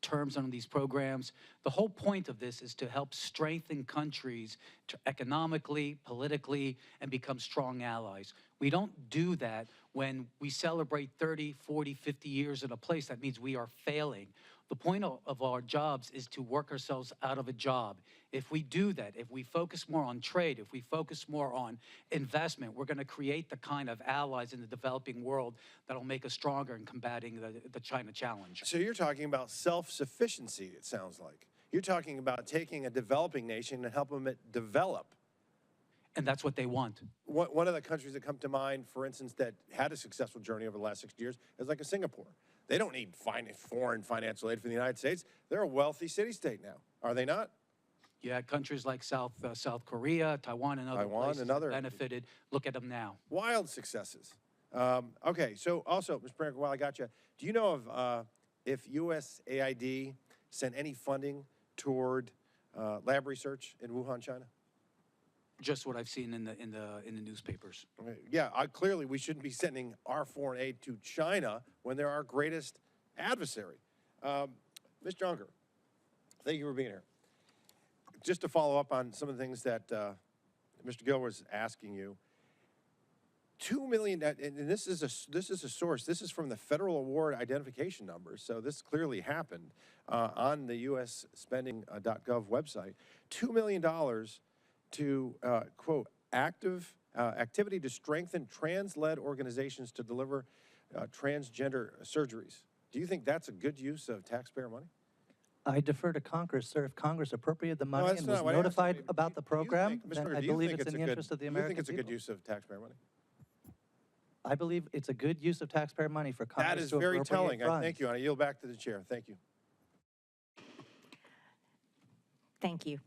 terms on these programs. The whole point of this is to help strengthen countries economically, politically, and become strong allies. We don't do that when we celebrate 30, 40, 50 years in a place. That means we are failing. The point of our jobs is to work ourselves out of a job. If we do that, if we focus more on trade, if we focus more on investment, we're going to create the kind of allies in the developing world that'll make us stronger in combating the China challenge. So you're talking about self-sufficiency, it sounds like. You're talking about taking a developing nation and helping it develop. And that's what they want. One of the countries that come to mind, for instance, that had a successful journey over the last 60 years is like a Singapore. They don't need foreign financial aid from the United States. They're a wealthy city-state now, are they not? Yeah, countries like South Korea, Taiwan, and other places that benefited. Look at them now. Wild successes. Okay, so also, Mr. Premier, while I got you, do you know of if USAID sent any funding toward lab research in Wuhan, China? Just what I've seen in the newspapers. Okay. Yeah, clearly we shouldn't be sending our foreign aid to China when they're our greatest adversary. Mr. Unger, thank you for being here. Just to follow up on some of the things that Mr. Gill was asking you, $2 million, and this is a source. This is from the Federal Award Identification Number, so this clearly happened on the USspending.gov website. $2 million to, quote, activity to strengthen trans-led organizations to deliver transgender surgeries. Do you think that's a good use of taxpayer money? I defer to Congress, sir. If Congress appropriated the money and was notified about the program, then I believe it's in the interest of the American people. Do you think it's a good use of taxpayer money? I believe it's a good use of taxpayer money for Congress to appropriate funds. That is very telling. Thank you. I yield back to the chair. Thank you. Thank you.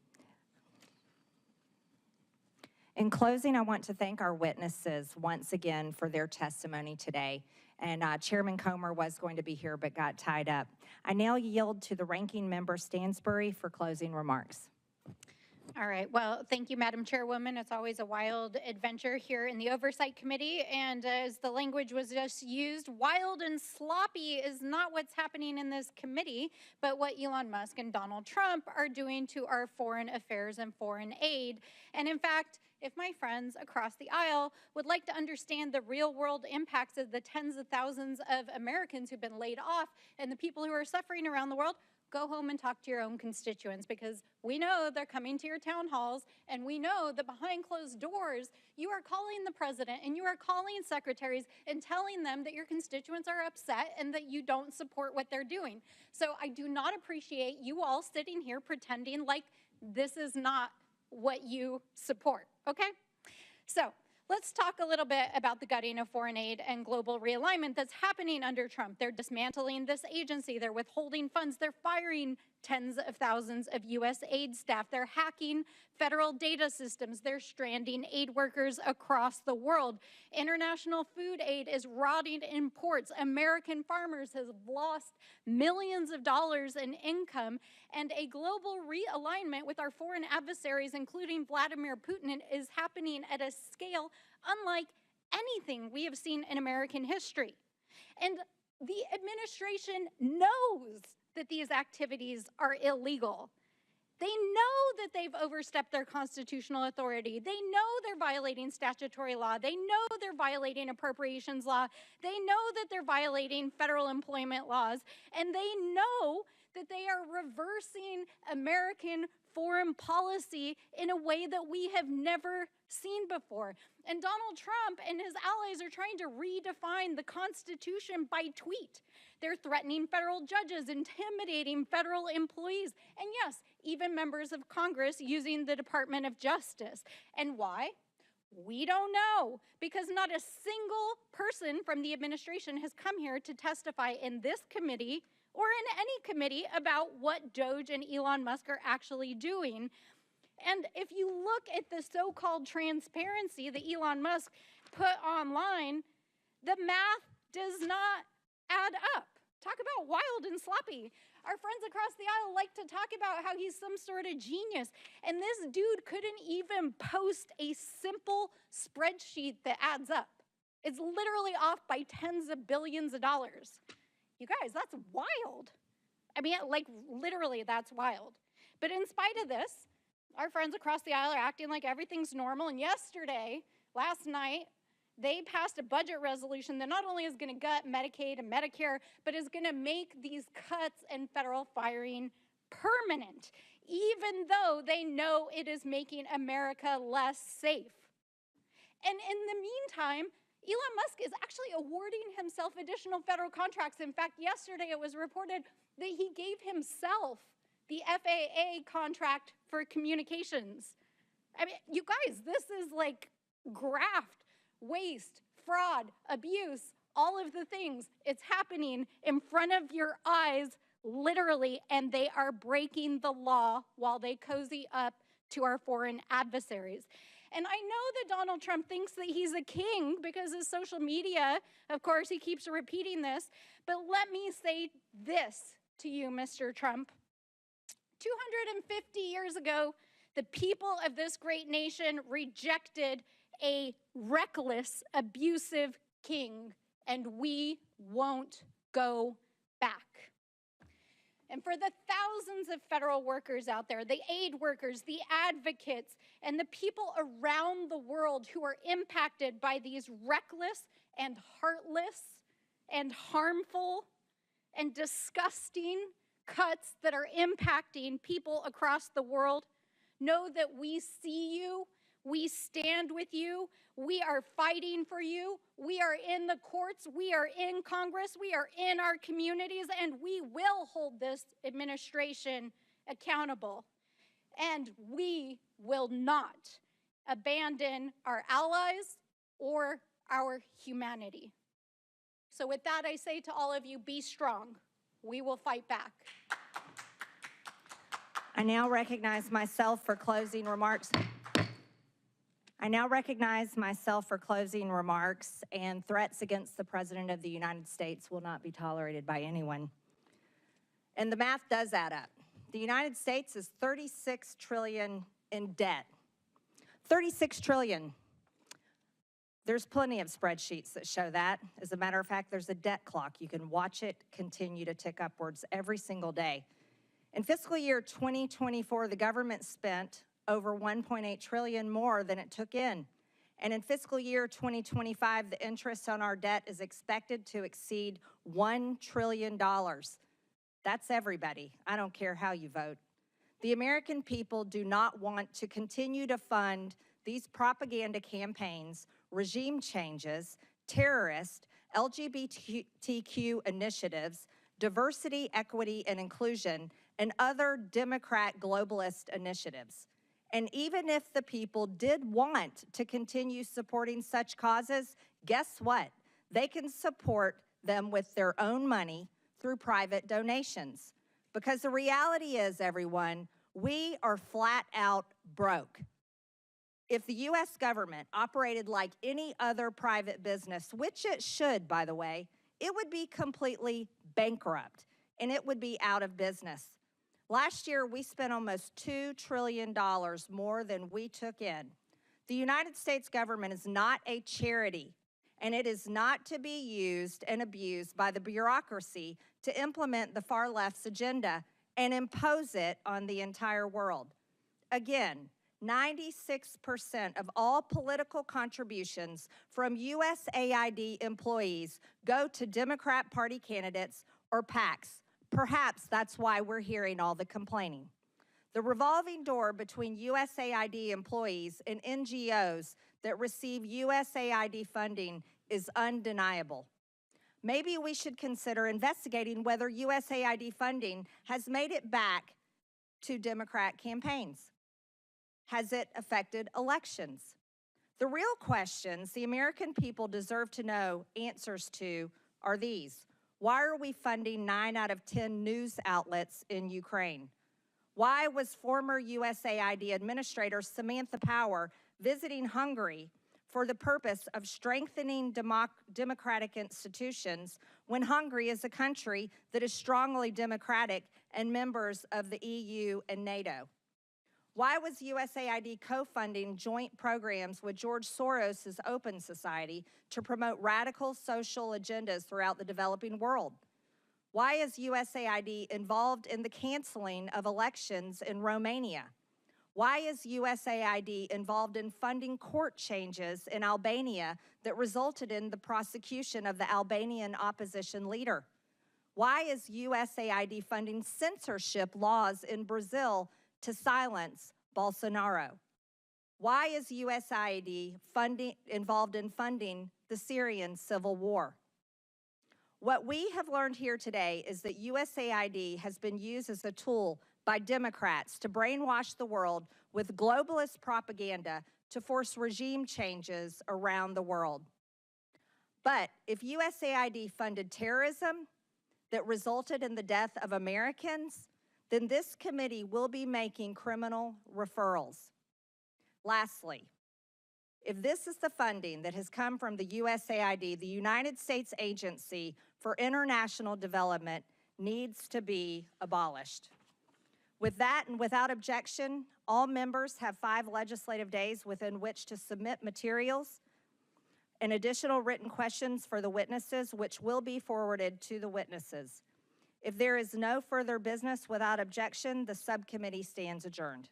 In closing, I want to thank our witnesses once again for their testimony today. And Chairman Comer was going to be here but got tied up. I now yield to the ranking member Stansbury for closing remarks. All right. Well, thank you, Madam Chairwoman. It's always a wild adventure here in the Oversight Committee. And as the language was just used, wild and sloppy is not what's happening in this committee, but what Elon Musk and Donald Trump are doing to our foreign affairs and foreign aid. And in fact, if my friends across the aisle would like to understand the real-world impacts of the tens of thousands of Americans who've been laid off and the people who are suffering around the world, go home and talk to your own constituents, because we know they're coming to your town halls, and we know that behind closed doors, you are calling the president and you are calling secretaries and telling them that your constituents are upset and that you don't support what they're doing. So I do not appreciate you all sitting here pretending like this is not what you support, okay? So let's talk a little bit about the gutting of foreign aid and global realignment that's happening under Trump. They're dismantling this agency. They're withholding funds. They're firing tens of thousands of USAID staff. They're hacking federal data systems. They're stranding aid workers across the world. International food aid is rotting in ports. American farmers have lost millions of dollars in income, and a global realignment with our foreign adversaries, including Vladimir Putin, is happening at a scale unlike anything we have seen in American history. And the administration knows that these activities are illegal. They know that they've overstepped their constitutional authority. They know they're violating statutory law. They know they're violating appropriations law. They know that they're violating federal employment laws. And they know that they are reversing American foreign policy in a way that we have never seen before. And Donald Trump and his allies are trying to redefine the Constitution by tweet. They're threatening federal judges, intimidating federal employees, and yes, even members of Congress using the Department of Justice. And why? We don't know, because not a single person from the administration has come here to testify in this committee or in any committee about what DOGE and Elon Musk are actually doing. And if you look at the so-called transparency that Elon Musk put online, the math does not add up. Talk about wild and sloppy. Our friends across the aisle like to talk about how he's some sort of genius. And this dude couldn't even post a simple spreadsheet that adds up. It's literally off by tens of billions of dollars. You guys, that's wild. I mean, like, literally, that's wild. But in spite of this, our friends across the aisle are acting like everything's normal. And yesterday, last night, they passed a budget resolution that not only is going to gut Medicaid and Medicare, but is going to make these cuts and federal firing permanent, even though they know it is making America less safe. And in the meantime, Elon Musk is actually awarding himself additional federal contracts. In fact, yesterday it was reported that he gave himself the FAA contract for communications. I mean, you guys, this is like graft, waste, fraud, abuse, all of the things. It's happening in front of your eyes, literally, and they are breaking the law while they cozy up to our foreign adversaries. And I know that Donald Trump thinks that he's a king because his social media, of course, he keeps repeating this. But let me say this to you, Mr. Trump. 250 years ago, the people of this great nation rejected a reckless, abusive king, and we won't go back. And for the thousands of federal workers out there, the aid workers, the advocates, and the people around the world who are impacted by these reckless and heartless and harmful and disgusting cuts that are impacting people across the world, know that we see you, we stand with you, we are fighting for you, we are in the courts, we are in Congress, we are in our communities, and we will hold this administration accountable. And we will not abandon our allies or our humanity. So with that, I say to all of you, be strong. We will fight back. I now recognize myself for closing remarks. And threats against the President of the United States will not be tolerated by anyone. And the math does add up. The United States is $36 trillion in debt. $36 trillion. There's plenty of spreadsheets that show that. As a matter of fact, there's a debt clock. You can watch it continue to tick upwards every single day. In fiscal year 2024, the government spent over $1.8 trillion more than it took in. And in fiscal year 2025, the interest on our debt is expected to exceed $1 trillion. That's everybody. I don't care how you vote. The American people do not want to continue to fund these propaganda campaigns, regime changes, terrorist, LGBTQ initiatives, diversity, equity, and inclusion, and other Democrat globalist initiatives. And even if the people did want to continue supporting such causes, guess what? They can support them with their own money through private donations. Because the reality is, everyone, we are flat out broke. If the U.S. government operated like any other private business, which it should, by the way, it would be completely bankrupt and it would be out of business. Last year, we spent almost $2 trillion more than we took in. The United States government is not a charity, and it is not to be used and abused by the bureaucracy to implement the far left's agenda and impose it on the entire world. Again, 96% of all political contributions from USAID employees go to Democrat Party candidates or PACs. Perhaps that's why we're hearing all the complaining. The revolving door between USAID employees and NGOs that receive USAID funding is undeniable. Maybe we should consider investigating whether USAID funding has made it back to Democrat campaigns. Has it affected elections? The real questions the American people deserve to know answers to are these. Why are we funding 9 out of 10 news outlets in Ukraine? Why was former USAID Administrator Samantha Power visiting Hungary for the purpose of strengthening democratic institutions when Hungary is a country that is strongly democratic and members of the EU and NATO? Why was USAID co-funding joint programs with George Soros' Open Society to promote radical social agendas throughout the developing world? Why is USAID involved in the canceling of elections in Romania? Why is USAID involved in funding court changes in Albania that resulted in the prosecution of the Albanian opposition leader? Why is USAID funding censorship laws in Brazil to silence Bolsonaro? Why is USAID involved in funding the Syrian civil war? What we have learned here today is that USAID has been used as a tool by Democrats to brainwash the world with globalist propaganda to force regime changes around the world. But if USAID funded terrorism that resulted in the death of Americans, then this committee will be making criminal referrals. Lastly, if this is the funding that has come from the USAID, the United States Agency for International Development needs to be abolished. With that and without objection, all members have 5 legislative days within which to submit materials and additional written questions for the witnesses, which will be forwarded to the witnesses. If there is no further business without objection, the subcommittee stands adjourned.